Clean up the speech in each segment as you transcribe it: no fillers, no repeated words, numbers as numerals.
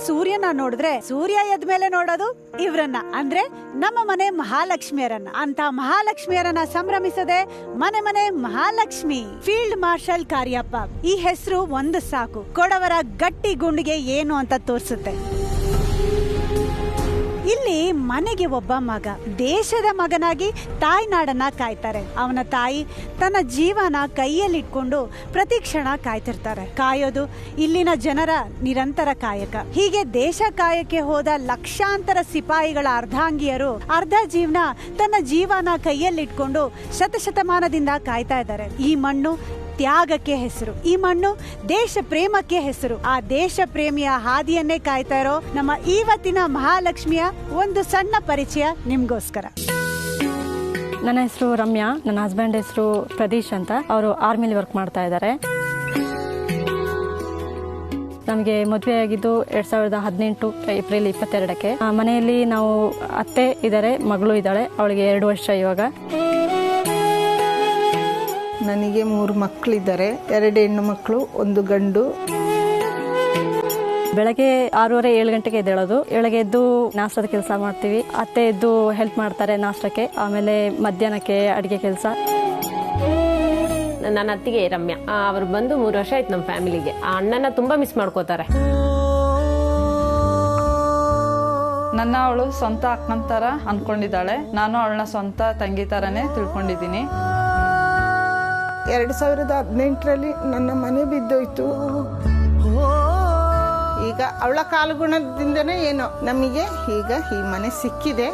ಸೂರ್ಯನ ನೋಡಿದ್ರೆ ಸೂರ್ಯ ಎದ್ಮೇಲೆ ನೋಡೋದು ಇವ್ರನ್ನ, ಅಂದ್ರೆ ನಮ್ಮ ಮನೆ ಮಹಾಲಕ್ಷ್ಮಿಯರನ್ನ. ಅಂತ ಮಹಾಲಕ್ಷ್ಮಿಯರನ್ನ ಸಂಭ್ರಮಿಸದೆ ಮನೆ ಮನೆ ಮಹಾಲಕ್ಷ್ಮಿ. ಫೀಲ್ಡ್ ಮಾರ್ಷಲ್ ಕಾರ್ಯಪ್ಪ ಈ ಹೆಸರು ಒಂದು ಸಾಕು, ಕೊಡವರ ಗಟ್ಟಿ ಗುಂಡಿಗೆ ಏನು ಅಂತ ತೋರಿಸುತ್ತೆ. ಇಲ್ಲಿ ಮನೆಗೆ ಒಬ್ಬ ಮಗ ದೇಶದ ಮಗನಾಗಿ ತಾಯ್ನಾಡನ್ನ ಕಾಯ್ತಾರೆ. ಅವನ ತಾಯಿ ತನ್ನ ಜೀವನ ಕೈಯಲ್ಲಿಟ್ಕೊಂಡು ಪ್ರತಿ ಕ್ಷಣ ಕಾಯ್ತಿರ್ತಾರೆ. ಕಾಯೋದು ಇಲ್ಲಿನ ಜನರ ನಿರಂತರ ಕಾಯಕ. ಹೀಗೆ ದೇಶ ಕಾಯಕ್ಕೆ ಹೋದ ಲಕ್ಷಾಂತರ ಸಿಪಾಯಿಗಳ ಅರ್ಧಾಂಗಿಯರು ಅರ್ಧ ಜೀವನ ತನ್ನ ಜೀವನ ಕೈಯಲ್ಲಿಟ್ಕೊಂಡು ಶತಶತಮಾನದಿಂದ ಕಾಯ್ತಾ ಇದ್ದಾರೆ. ಈ ಮಣ್ಣು ತ್ಯಾಗಕ್ಕೆ ಹೆಸರು, ಈ ಮಣ್ಣು ದೇಶ ಪ್ರೇಮಕ್ಕೆ ಹೆಸರು. ಆ ದೇಶ ಪ್ರೇಮಿಯ ಹಾದಿಯನ್ನೇ ಕಾಯ್ತಾ ಇರೋ ನಮ್ಮ ಇವತ್ತಿನ ಮಹಾಲಕ್ಷ್ಮಿಯ ಒಂದು ಸಣ್ಣ ಪರಿಚಯ ನಿಮ್ಗೋಸ್ಕರ. ನನ್ನ ಹೆಸರು ರಮ್ಯಾ, ನನ್ನ ಹಸ್ಬೆಂಡ್ ಹೆಸರು ಪ್ರದೀಶ್ ಅಂತ. ಅವರು ಆರ್ಮಿಲಿ ವರ್ಕ್ ಮಾಡ್ತಾ ಇದ್ದಾರೆ. ನಮಗೆ ಮದುವೆ ಆಗಿದ್ದು 2018 ಏಪ್ರಿಲ್ 22ಕ್ಕೆ. ಮನೆಯಲ್ಲಿ ನಾವು ಅತ್ತೆ ಇದ್ದಾರೆ, ಮಗಳು ಇದ್ದಾಳೆ, ಅವಳಿಗೆ 2 ವರ್ಷ ಇವಾಗ. ನನಗೆ 3 ಮಕ್ಕಳಿದ್ದಾರೆ, 2 ಹೆಣ್ಣು ಮಕ್ಕಳು, 1 ಗಂಡು. ಬೆಳಗ್ಗೆ 6:30-7 ಗಂಟೆಗೆ ಎದ್ದೇಳೋದು. ಬೆಳಗ್ಗೆ ಎದ್ದು ನಾಷ್ಟದ ಕೆಲಸ ಮಾಡ್ತೀವಿ. ಅತ್ತೆ ಎದ್ದು ಹೆಲ್ಪ್ ಮಾಡ್ತಾರೆ ನಾಷ್ಟಕ್ಕೆ. ಆಮೇಲೆ ಮಧ್ಯಾಹ್ನಕ್ಕೆ ಅಡಿಗೆ ಕೆಲಸ. ನನ್ನ ಅತ್ತಿಗೆ ರಮ್ಯಾ, ಅವ್ರು ಬಂದು 3 ವರ್ಷ ಆಯ್ತು ನಮ್ಮ ಫ್ಯಾಮಿಲಿಗೆ. ಆ ಅಣ್ಣನ ತುಂಬಾ ಮಿಸ್ ಮಾಡ್ಕೋತಾರೆ. ನನ್ನ ಅವಳು ಸ್ವಂತ ಅಕ್ಕನ ತರ ಅನ್ಕೊಂಡಿದ್ದಾಳೆ. ನಾನು ಅವಳನ್ನ ಸ್ವಂತ ತಂಗಿ ತರನೇ ತಿಳ್ಕೊಂಡಿದ್ದೀನಿ. 2018ರಲ್ಲಿ ನನ್ನ ಮನೆ ಬಿದ್ದೋಯ್ತು. ಈಗ ಅವಳ ಕಾಲಗುಣದಿಂದನೇ ಏನೋ ನಮಗೆ ಈಗ ಈ ಮನೆ ಸಿಕ್ಕಿದೆ.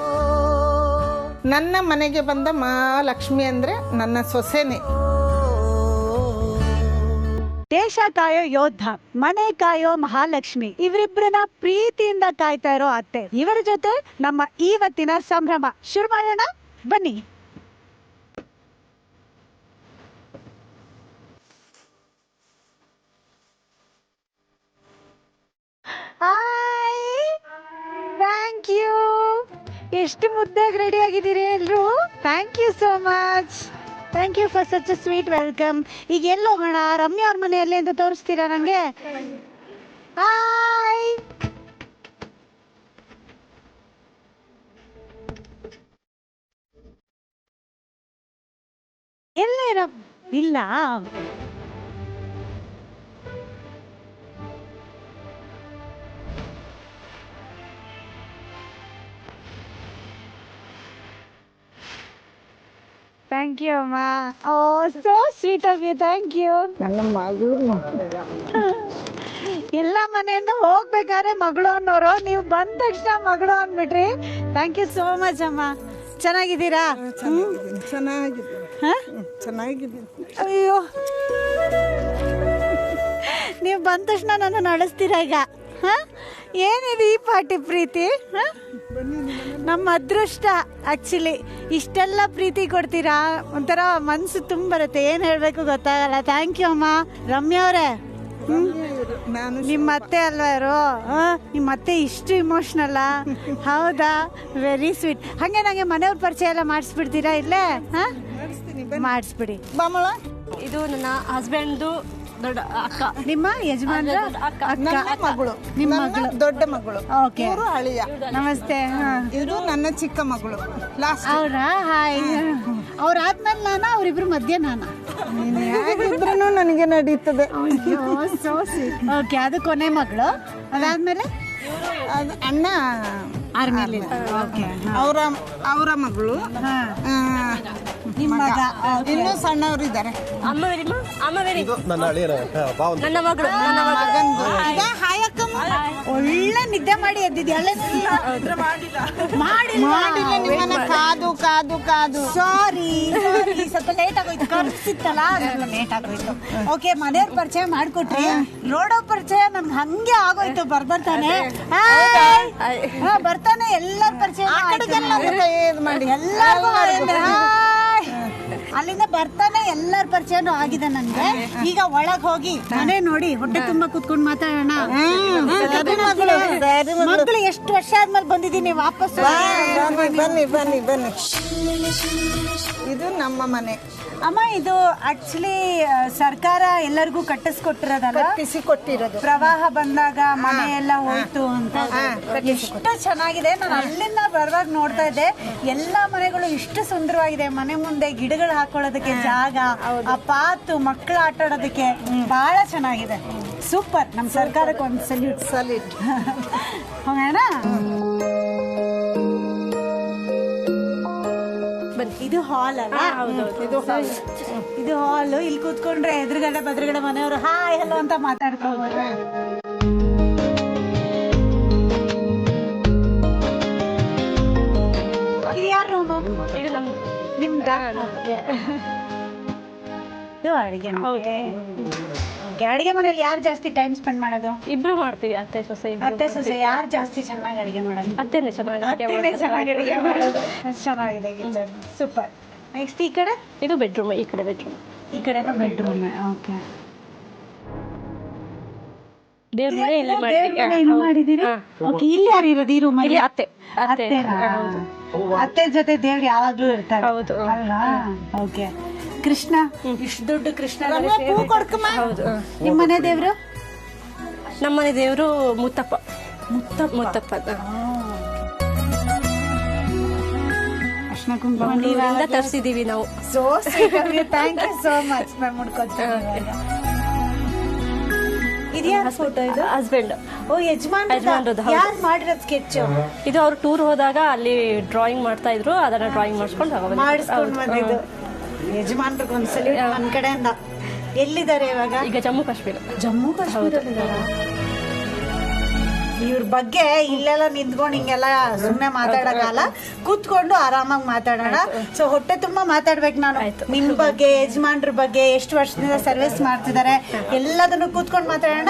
ನನ್ನ ಮನೆಗೆ ಬಂದ ಮಹಾಲಕ್ಷ್ಮಿ ಅಂದ್ರೆ ನನ್ನ ಸೊಸೆನೆ. ದೇಶ ಕಾಯೋ ಯೋಧ, ಮನೆ ಕಾಯೋ ಮಹಾಲಕ್ಷ್ಮಿ, ಇವರಿಬ್ಬರನ್ನ ಪ್ರೀತಿಯಿಂದ ಕಾಯ್ತಾ ಇರೋ ಅತ್ತೆ. ಇವರ ಜೊತೆ ನಮ್ಮ ಇವತ್ತಿನ ಸಂಭ್ರಮ ಶುರು ಮಾಡೋಣ ಬನ್ನಿ. Thank you. ಎಷ್ಟು ಮುದ್ದಾಗಿ ರೆಡಿ ಆಗಿದ್ದೀರಿ ಎಲ್ರು. Thank you so much. Thank you for such a sweet welcome. ಈಗ ಎಲ್ಲಿ ಹೋಗೋಣ? ರಮ್ಯಾ ಅವ್ರ ಮನೆಯಲ್ಲಿ ಅಂತ ತೋರಿಸ್ತೀರಾ ನನಗೆ? ಹಾಯ್. ಎಲ್ಲೇ ಇಲ್ಲ. ಥ್ಯಾಂಕ್ ಯು ಅಮ್ಮ. Oh so sweet of you. Thank you. ನನ್ನ ಮಗಳು ಎಲ್ಲ ಮನೆಯಿಂದ ಹೋಗ್ಬೇಕಾದ್ರೆ ಮಗಳು ಅನ್ನೋರು, ನೀವು ಬಂದ ತಕ್ಷಣ ಮಗಳು ಅಂದ್ಬಿಟ್ರಿ. ಥ್ಯಾಂಕ್ ಯು ಸೋ ಮಚ್ ಅಮ್ಮ. ಚೆನ್ನಾಗಿದ್ದೀರಾ? ಚೆನ್ನಾಗಿದ್ದೀನಿ. ಅಯ್ಯೋ, ನೀವು ಬಂದ ತಕ್ಷಣ ನನ್ನ ನಡೆಸ್ತೀರಾ ಈಗ? ಏನಿದೆ ಈ ಪಾರ್ಟಿ ಪ್ರೀತಿ? ನಮ್ಮ ಅದೃಷ್ಟ ಆಕ್ಚುಲಿ. ಇಷ್ಟೆಲ್ಲ ಪ್ರೀತಿ ಕೊಡ್ತೀರಾ, ಒಂಥರ ಮನ್ಸು ತುಂಬ ಬರುತ್ತೆ. ಏನ್ ಹೇಳ್ಬೇಕು ಗೊತ್ತಾಗಲ್ಲ. ಥ್ಯಾಂಕ್ ಯು ಅಮ್ಮ. ರಮ್ಯಾ ಅವರೇ, ನಿಮ್ಮ ಅತ್ತೆ ಅಲ್ವಾ ಇವರು? ನಿಮ್ಮ ಅತ್ತೆ ಇಷ್ಟು ಇಮೋಷನಲ್? ಹೌದಾ? Very sweet. ಹಾಗೆ ನಂಗೆ ಮನೆಯವ್ರ ಪರಿಚಯ ಎಲ್ಲ ಮಾಡಿಸ್ಬಿಡ್ತೀರಾ ಇಲ್ಲೇ? ಮಾಡಿಸ್ಬಿಡಿ. ಇದು ನನ್ನ ಹಸ್ಬೆಂಡ್ದು ದೊಡ್ಡ ಅಕ್ಕ. ನಿಮ್ಮ ಯಜಮಾನ್ರ ಅಕ್ಕ. ಮಗಳು, ನಿಮ್ಮ ಮಗಳು, ದೊಡ್ಡ ಮಗಳು. ಓಕೆ, ಅಳಿಯ. ನಮಸ್ತೆ. ಇದು ನನ್ನ ಚಿಕ್ಕ ಮಗಳು. ಅವ್ರಾ? ಹಾಯ್. ಅವ್ರಾದ್ಮೇಲೆ ನಾನ, ಅವ್ರಿಬ್ರು ಮಧ್ಯ ನಾನ? ಹೇಗಿದ್ರು ನನಗೆ ನಡೀತದೆ. ಓಕೆ, ಅದು ಕೊನೆ ಮಗಳು. ಅದಾದ್ಮೇಲೆ ಅಣ್ಣ ಆರ್ಮಿಲಿ. ಅವರ ಮಗಳು, ನಿಮ್ಮ ಮಗ. ಇನ್ನೂ ಸಣ್ಣವರು ಇದ್ದಾರೆ. ನನ್ನ ಮಗಳು. ಒಳ್ಳೆ ನಿದ್ದೆ ಮಾಡಿ ಎದ್ದಿದ್ಯಾಳೆ. ಮಾಡಿಲ್ಲ, ಕಾದು ಕಾದು ಕಾದು. ಸಾರಿ, ಸ್ವಲ್ಪ ಲೇಟ್ ಆಗೋಯ್ತು. ಕರ್ಸಿತ್ತಲ್ಲ, ಲೇಟ್ ಆಗೋಯ್ತು. ಓಕೆ, ಮನೆಯವ್ರ ಪರಿಚಯ ಮಾಡ್ಕೊಟ್ರಿ. ರೋಡ್ ಪರಿಚಯ ನನ್ಗೆ ಹಂಗೆ ಆಗೋಯ್ತು. ಬರ್ತಾನೆ ಬರ್ತಾನೆ ಎಲ್ಲರ ಪರಿಚಯ ಮಾಡಿ ಎಲ್ಲರಿಗೂ ಅಲ್ಲಿಂದ ಬರ್ತಾನೆ ಎಲ್ಲರ ಪರಿಚಯನೂ ಆಗಿದೆ ನನ್ಗೆ. ಈಗ ಒಳಗ್ ಹೋಗಿ ಮನೆ ನೋಡಿ ಹೊಟ್ಟೆ ತುಂಬಾ ಕುತ್ಕೊಂಡು ಮಾತಾಡೋಣ. ಮಕ್ಕಳು ಎಷ್ಟು ವರ್ಷ ಆದ್ಮೇಲೆ ಬಂದಿದ್ದೀನಿ ವಾಪಸ್. ಬನ್ನಿ ಬನ್ನಿ ಬನ್ನಿ. ಇದು ನಮ್ಮ ಮನೆ ಅಮ್ಮ. ಇದು ಆಕ್ಚುಲಿ ಸರ್ಕಾರ ಎಲ್ಲರಿಗೂ ಕಟ್ಟಿಸ್ಕೊಟ್ಟಿರೋದಲ್ಲ, ಕೊಟ್ಟಿರೋದು. ಪ್ರವಾಹ ಬಂದಾಗ ಮನೆ ಎಲ್ಲ ಹೋಯ್ತು ಅಂತ. ಎಷ್ಟು ಚೆನ್ನಾಗಿದೆ. ನಾನು ಅಲ್ಲಿಂದ ಬರುವಾಗ ನೋಡ್ತಾ ಇದ್ದೆ, ಎಲ್ಲಾ ಮನೆಗಳು ಇಷ್ಟು ಸುಂದರವಾಗಿದೆ. ಮನೆ ಮುಂದೆ ಗಿಡಗಳು ಹಾಕೊಳ್ಳೋದಕ್ಕೆ ಜಾಗ, ಆ ಪಾತು ಮಕ್ಕಳು ಆಟ ಆಡೋದಕ್ಕೆ ಬಹಳ ಚೆನ್ನಾಗಿದೆ. ಸೂಪರ್. ನಮ್ಮ ಸರ್ಕಾರಕ್ಕೆ ಒಂದು ಸಲ್ಯೂಟ್. ಹೋಗೋಣ. ಇದು ಹಾಲ್ ಅಲ್ಲ? ಇದು ಹಾಲ್. ಇಲ್ಲಿ ಕೂತ್ಕೊಂಡ್ರೆ ಎದುರುಗಡೆ ಬದ್ರುಗಡೆ ಮನೆಯವರು ಹಾಯ್ ಹಲೋ ಅಂತ ಮಾತಾಡ್ಕೋಬಹುದು. ಇದು ಯಾರ ರೂಮು? ನಿಮ್ದ? ಇದು ಅಡಿಗೆ. ಅಡಿಗೆ ಮನೇಲಿ ಯಾರು ಜಾಸ್ತಿ ಟೈಮ್ ಸ್ಪೆಂಡ್ ಮಾಡೋದು? ಇಬ್ರು ಮಾಡ್ತೀವಿ, ಅತ್ತೆ ಸೊಸೆ. ಅತ್ತೆ ಸೊಸೆ ಯಾರು ಜಾಸ್ತಿ ಚೆನ್ನಾಗಿ ಅಡಿಗೆ ಮಾಡೋದು? ಅತ್ತೆನೇ ಚೆನ್ನಾಗಿ ಅಡಿಗೆ ಮಾಡೋದು. ಚೆನ್ನಾಗಿದೆ ಕಿಚನ್. ಸೂಪರ್. ನೆಕ್ಸ್ಟ್ ಈ ಕಡೆ? ಇದು ಬೆಡ್ರೂಮ್. ಈ ಕಡೆ ಬೆಡ್ರೂಮ್. ಈ ಕಡೆನೂ ಬೆಡ್ರೂಮ್. ಓಕೆ. ದೇವ್ರ ಮನೆ ಇಲ್ಲಿ ಮಾಡಿದ್ದೀರಿ? ಓಕೆ. ಇಲ್ಲಿ ಯಾರು ಇರೋದು ಈ ರೂಮಲ್ಲಿ? ಅತ್ತೆ. ಅತ್ತೆ ಜೊತೆ ದೇವ್ರು ಯಾವಾಗ್ಲೂ ಇರ್ತಾರೆ. ಹೌದು. ಅಲ್ವಾ? ಓಕೆ. ಕೃಷ್ಣ, ಇಷ್ಟು ದೊಡ್ಡ ಕೃಷ್ಣ. ಹೌದು. ನಿಮ್ಮ ಮನೆ ದೇವ್ರು? ನಮ್ಮನೆ ದೇವರು ಮುತ್ತಪ್ಪ. ಮುತ್ತಪ್ಪ ಅರ್ಶಿನ ಕುಂಕುಮ ಮಂಗಳೂರಿಂದ ತರಿಸಿದೀವಿ ನಾವು. So thank you so much. Ma'am ಮುಡ್ಕೊತೀನಿ. ಇದ್ಯಾರ ಫೋಟೋ ಇದು? ಹಸ್ಬೆಂಡ್. ಓ, ಯಜಮಾನ್ರದ್ದು. ಯಾರು ಮಾಡಿರೋದು ಸ್ಕೆಚ್? ಇದು ಅವ್ರು ಟೂರ್ ಹೋದಾಗ ಅಲ್ಲಿ ಡ್ರಾಯಿಂಗ್ ಮಾಡ್ತಾ ಇದ್ರು, ಅದನ್ನ ಡ್ರಾಯಿಂಗ್ ಮಾಡಿಸ್ಕೊಂಡು ಬಂದಿದ್ದು. ಯಜಮಾನ್ರಿಗೆ ಒಂದ್ಸಲಿ ನನ್ನ ಕಡೆಯಿಂದ. ಎಲ್ಲಿದ್ದಾರೆ ಇವಾಗ? ಈಗ ಜಮ್ಮು ಕಾಶ್ಮೀರ. ಜಮ್ಮು ಕಾಶ್ಮೀರ. ಇವ್ರ ಬಗ್ಗೆ ಇಲ್ಲೆಲ್ಲ ನಿಂತ್ಕೊಂಡು ಹಿಂಗೆಲ್ಲ ಸುಮ್ಮನೆ ಮಾತಾಡೋಕ್ಕಲ್ಲ, ಕೂತ್ಕೊಂಡು ಆರಾಮಾಗಿ ಮಾತಾಡೋಣ. ಸೊ ಹೊಟ್ಟೆ ತುಂಬಾ ಮಾತಾಡ್ಬೇಕು ನಾನು. ನಿಮ್ ಬಗ್ಗೆ, ಯಜಮಾನ್ರ ಬಗ್ಗೆ, ಎಷ್ಟು ವರ್ಷದಿಂದ ಸರ್ವಿಸ್ ಮಾಡ್ತಿದ್ದಾರೆ ಎಲ್ಲದನ್ನು ಕೂತ್ಕೊಂಡು ಮಾತಾಡೋಣ.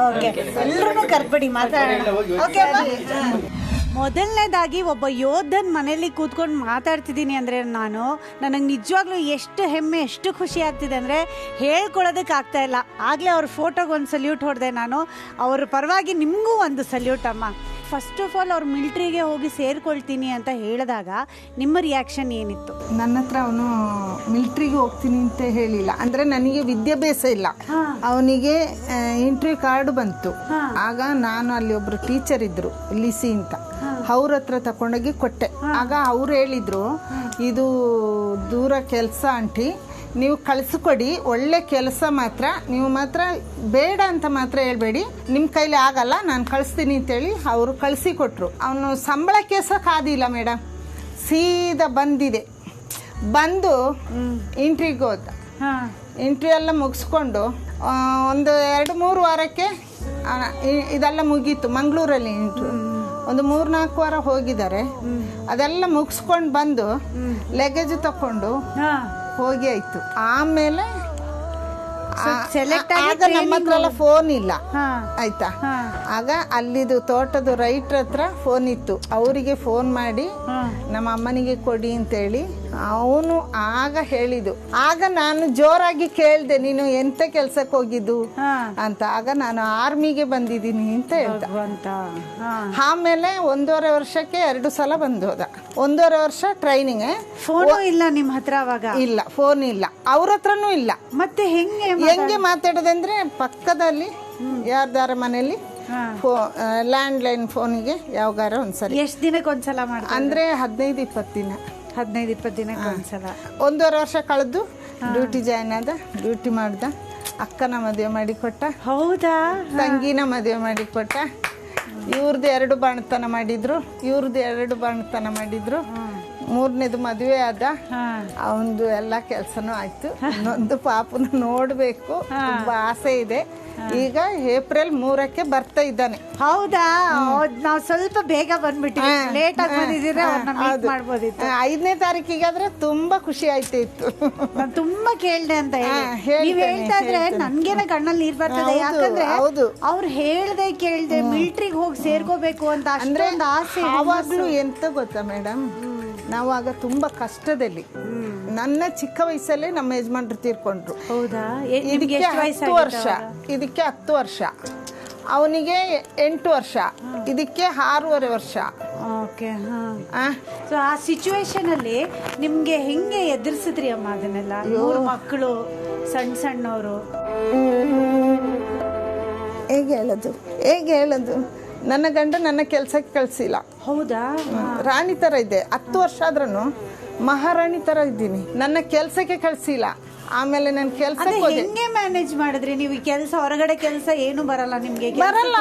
ಓಕೆ. ಎಲ್ಲರೂ ಕರ್ಬಿಡಿ, ಮಾತಾಡೋಣ. ಓಕೆ. ಮೊದಲನೇದಾಗಿ ಒಬ್ಬ ಯೋಧನ ಮನೆಯಲ್ಲಿ ಕೂತ್ಕೊಂಡು ಮಾತಾಡ್ತಿದ್ದೀನಿ ಅಂದರೆ ನನಗೆ ನಿಜವಾಗ್ಲೂ ಎಷ್ಟು ಹೆಮ್ಮೆ, ಎಷ್ಟು ಖುಷಿ ಆಗ್ತಿದೆ ಅಂದರೆ ಹೇಳ್ಕೊಳ್ಳೋದಕ್ಕೆ ಆಗ್ತಾ ಇಲ್ಲ. ಆಗಲೇ ಅವ್ರ ಫೋಟೋಗೆ ಒಂದು ಸಲ್ಯೂಟ್ ಹೊಡೆದೆ ನಾನು. ಅವ್ರ ಪರವಾಗಿ ನಿಮಗೂ ಒಂದು ಸಲ್ಯೂಟ್ ಅಮ್ಮ. ಫಸ್ಟ್ ಆಫ್ ಆಲ್ ಅವ್ರು ಮಿಲ್ಟ್ರಿಗೆ ಹೋಗಿ ಸೇರ್ಕೊಳ್ತೀನಿ ಅಂತ ಹೇಳಿದಾಗ ನಿಮ್ಮ ರಿಯಾಕ್ಷನ್ ಏನಿತ್ತು? ನನ್ನ ಹತ್ರ ಅವನು ಮಿಲ್ಟ್ರಿಗೆ ಹೋಗ್ತೀನಿ ಅಂತ ಹೇಳಿಲ್ಲ. ಅಂದರೆ ನನಗೆ ವಿದ್ಯಾಭ್ಯಾಸ ಇಲ್ಲ. ಅವನಿಗೆ ಎಂಟ್ರಿ ಕಾರ್ಡ್ ಬಂತು. ಆಗ ನಾನು ಅಲ್ಲಿ ಒಬ್ರು ಟೀಚರ್ ಇದ್ರು, ಲಿಸಿ ಅಂತ, ಅವ್ರ ಹತ್ರ ತಕೊಂಡೋಗಿ ಕೊಟ್ಟೆ. ಆಗ ಅವ್ರು ಹೇಳಿದ್ರು, ಇದು ದೂರ ಕೆಲಸ ಆಂಟಿ, ನೀವು ಕಳಿಸ್ಕೊಡಿ, ಒಳ್ಳೆ ಕೆಲಸ ಮಾತ್ರ, ನೀವು ಮಾತ್ರ ಬೇಡ ಅಂತ ಮಾತ್ರ ಹೇಳ್ಬೇಡಿ, ನಿಮ್ಮ ಕೈಲಿ ಆಗಲ್ಲ, ನಾನು ಕಳಿಸ್ತೀನಿ ಅಂತೇಳಿ ಅವರು ಕಳಿಸಿಕೊಟ್ರು. ಅವನು ಸಂಬಳಕ್ಕೆ ಸಹ ಕಾದಿಲ್ಲ ಮೇಡಮ್, ಸೀದಾ ಬಂದು ಇಂಟ್ರಿಗೆ ಹೋದ. ಇಂಟ್ರಿ ಎಲ್ಲ ಮುಗಿಸ್ಕೊಂಡು ಒಂದು 2-3 ವಾರಕ್ಕೆ ಇದೆಲ್ಲ ಮುಗೀತು. ಮಂಗಳೂರಲ್ಲಿ ಇಂಟ್ರಿ ಒಂದು 3-4 ವಾರ ಹೋಗಿದ್ದಾರೆ. ಅದೆಲ್ಲ ಮುಗಿಸ್ಕೊಂಡು ಬಂದು ಲಗೇಜ್ ತಕೊಂಡು ಹೋಗಿ ಆಯ್ತು. ಆಮೇಲೆ ಆಗ ನಮ್ಮ ಹತ್ರ ಎಲ್ಲ ಫೋನ್ ಇಲ್ಲ ಆಯ್ತಾ. ಆಗ ಅಲ್ಲಿದು ತೋಟದ ರೈಟ್ರ ಹತ್ರ ಫೋನ್ ಇತ್ತು. ಅವರಿಗೆ ಫೋನ್ ಮಾಡಿ ನಮ್ಮ ಅಮ್ಮನಿಗೆ ಕೊಡಿ ಅಂತೇಳಿ ಅವನು ಆಗ ಹೇಳಿದ್ದು. ಆಗ ನಾನು ಜೋರಾಗಿ ಕೇಳ್ದೆ, ನೀನು ಎಂತ ಕೆಲ್ಸಕ್ಕೆ ಹೋಗಿದ್ದು ಅಂತ. ಆಗ ನಾನು ಆರ್ಮಿಗೆ ಬಂದಿದ್ದೀನಿ ಅಂತ ಹೇಳ್ದ. ಆಮೇಲೆ 1.5 ವರ್ಷಕ್ಕೆ 2 ಸಲ ಬಂದು ಹೋದ. 1.5 ವರ್ಷ ಟ್ರೈನಿಂಗ್. ಫೋನ್ ಇಲ್ಲ ನಿಮ್ಮ ಹತ್ರ ಅವಾಗ? ಇಲ್ಲ, ಫೋನ್ ಇಲ್ಲ, ಅವ್ರ ಹತ್ರನೂ ಇಲ್ಲ. ಮತ್ತೆ ಹೆಂಗೆ ಮಾತಾಡೋದಂದ್ರೆ ಪಕ್ಕದಲ್ಲಿ ಯಾರ್ದಾರ ಮನೆಯಲ್ಲಿ ಲ್ಯಾಂಡ್ಲೈನ್ ಫೋನಿಗೆ ಯಾವಾಗಾರ ಒಂದ್ಸರಿ. ಎಷ್ಟು ದಿನಕ್ಕೆ ಒಂದ್ಸಲ ಮಾಡ್ತಾರೆ? ಅಂದ್ರೆ 15-20 ದಿನ. 15-20 ದಿನಕ್ಕೆ ಒಂದ್ಸಲ. 1.5 ವರ್ಷ ಕಳೆದು ಡ್ಯೂಟಿ ಜಾಯ್ನ್ ಆದ. ಡ್ಯೂಟಿ ಮಾಡ್ದ. ಅಕ್ಕನ ಮದುವೆ ಮಾಡಿಕೊಟ್ಟ. ಹೌದಾ? ತಂಗಿನ ಮದುವೆ ಮಾಡಿಕೊಟ್ಟ. ಇವ್ರದ್ದು 2 ಬಾಣತನ ಮಾಡಿದ್ರು, ಇವ್ರದ್ದು 2 ಬಾಣತನ ಮಾಡಿದ್ರು. 3ನೇದು ಮದುವೆ ಆದ. ಅವನದು ಎಲ್ಲ ಕೆಲಸನೂ ಆಯ್ತು. ಇನ್ನೊಂದು ಪಾಪನ ನೋಡ್ಬೇಕು, ತುಂಬಾ ಆಸೆ ಇದೆ. ಈಗ ಏಪ್ರಿಲ್ 3ಕ್ಕೆ ಬರ್ತಾ ಇದ್ದಾನೆ. ಹೌದಾ? ನಾವು ಸ್ವಲ್ಪ ಬೇಗ ಬಂದ್ಬಿಟ್ಟಿವಿ, ಲೇಟ್ ಆಗಿ ಬಂದಿದ್ದೀರಾ, ಮಾಡ್ಬೋದಿತ್ತು. 5ನೇ ತಾರೀಕಿಗಾದ್ರೆ ತುಂಬಾ ಖುಷಿ ಆಯ್ತಿತ್ತು. ನಾನು ತುಂಬಾ ಕೇಳ್ದೆ ಅಂತ ಹೇಳಿ ನೀವ್ ಹೇಳ್ತಾ ಇದ್ರೆ ನನ್ಗೇನೆ ಕಣ್ಣಲ್ಲಿ ನೀರ್ ಬರ್ತದೆ. ಯಾಕಂದ್ರೆ ಅವ್ರು ಹೇಳ್ದೆ ಕೇಳ್ದೆ ಮಿಲಿಟರಿಗೆ ಹೋಗಿ ಸೇರ್ಕೋಬೇಕು ಅಂತ ಅಷ್ಟೊಂದು ಆಸೆ. ಯಾವಾಗ್ಲೂ ಎಂತ ಗೊತ್ತಾ ಮೇಡಮ್, ನಾವು ಆಗ ತುಂಬ ಕಷ್ಟದಲ್ಲಿ, ನನ್ನ ಚಿಕ್ಕ ವಯಸ್ಸಲ್ಲೇ ನಮ್ಮ ಯಜಮಾನ್ರು ತೀರ್ಕೊಂಡ್ರು. ಹೌದಾ? ಇದಕ್ಕೆ 10 ವರ್ಷ, ಇದಕ್ಕೆ 10 ವರ್ಷ, ಅವನಿಗೆ 8 ವರ್ಷ, ಇದಕ್ಕೆ 6.5 ವರ್ಷ. ಓಕೆ. ಸೊ ಆ ಸಿಚುವೇಶನ್ ಅಲ್ಲಿ ನಿಮ್ಗೆ ಹೆಂಗೆ ಎದುರಿಸಿದ್ರಿ ಅಮ್ಮ ಅದನ್ನೆಲ್ಲ? 3 ಮಕ್ಕಳು, ಸಣ್ಣವರು. ಹೇಗೆ ಹೇಳೋದು, ನನ್ನ ಗಂಡ ನನ್ನ ಕೆಲ್ಸಕ್ಕೆ ಕಳ್ಸಿಲ್ಲ. ಹೌದಾ? ರಾಣಿ ತರ ಇದೆ, 10 ವರ್ಷ ಆದ್ರೂ ಮಹಾರಾಣಿ ತರ ಇದ್ದೀನಿ. ನನ್ನ ಕೆಲ್ಸಕ್ಕೆ ಕಳ್ಸಿಲ್ಲ. ಆಮೇಲೆ ನನ್ನ ಕೆಲ್ಸಕ್ಕೆ ಹೋದೆ. ಹೆಂಗೆ ಮ್ಯಾನೇಜ್ ಮಾಡಿದ್ರಿ ನೀವು? ಕೆಲಸ, ಹೊರಗಡೆ ಕೆಲಸ ಏನು ಬರಲ್ಲ ನಿಮ್ಗೆ? ಬರಲ್ಲ.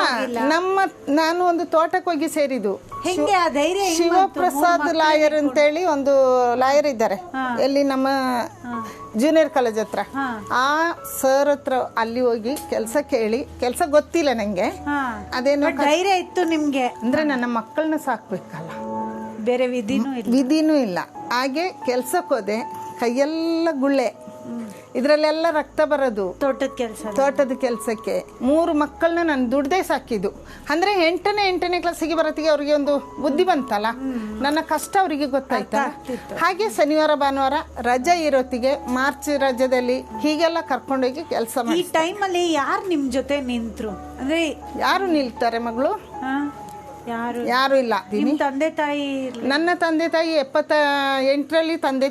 ನಾನು ಒಂದು ತೋಟಕ್ಕೆ ಹೋಗಿ ಸೇರಿದ್ದು. ಹೆಂಗೆ ಆ ಧೈರ್ಯ? ಶಿವಪ್ರಸಾದ್ ಲಾಯರ್ ಅಂತೇಳಿ ಒಂದು ಲಾಯರ್ ಇದ್ದಾರೆ ಎಲ್ಲಿ ನಮ್ಮ ಜೂನಿಯರ್ ಕಾಲೇಜ್ ಹತ್ರ. ಆ ಸರ್ ಹತ್ರ ಅಲ್ಲಿ ಹೋಗಿ ಕೆಲಸ ಕೇಳಿ, ಕೆಲಸ ಗೊತ್ತಿಲ್ಲ ನಂಗೆ, ಅದೇನೋ ಧೈರ್ಯ ಇತ್ತು ನಿಮ್ಗೆ. ಅಂದ್ರೆ ನನ್ನ ಮಕ್ಕಳನ್ನ ಸಾಕ್ಬೇಕಲ್ಲ, ಬೇರೆ ವಿಧಿನೂ ಇಲ್ಲ. ಹಾಗೆ ಕೆಲ್ಸಕ್ಕೆ ಹೋದೆ. ಕೈಯೆಲ್ಲ ಗುಳ್ಳೆ, ಇದ್ರಲ್ಲೆಲ್ಲ ರಕ್ತ ಬರೋದು. ತೋಟದ ಕೆಲಸಕ್ಕೆ 3 ಮಕ್ಕಳನ್ನ ನಾನು ದುಡ್ದೇ ಸಾಕಿದ್ದು. ಅಂದ್ರೆ 8ನೇ ಕ್ಲಾಸಿಗೆ ಬರೋತ್ತಿಗೆ ಅವ್ರಿಗೆ ಒಂದು ಬುದ್ಧಿ ಬಂತಲ್ಲ, ನನ್ನ ಕಷ್ಟ ಅವರಿಗೆ ಗೊತ್ತಾಯ್ತಾ. ಹಾಗೆ ಶನಿವಾರ ಭಾನುವಾರ ರಜೆ ಇರೋತ್ತಿಗೆ, ಮಾರ್ಚ್ ರಜದಲ್ಲಿ ಹೀಗೆಲ್ಲ ಕರ್ಕೊಂಡೋಗಿ ಕೆಲಸ ಮಾಡಿ. ಈ ಟೈಮಲ್ಲಿ ಯಾರು ನಿಮ್ ಜೊತೆ ನಿಂತ್ರು? ಅಂದ್ರೆ ಯಾರು ನಿಲ್ತಾರೆ ಮಗಳು? ಯಾರು ಇಲ್ಲ. ತಂದೆ ತಾಯಿ? ನನ್ನ ತಂದೆ ತಾಯಿ 78ರಲ್ಲಿ ತಂದೆ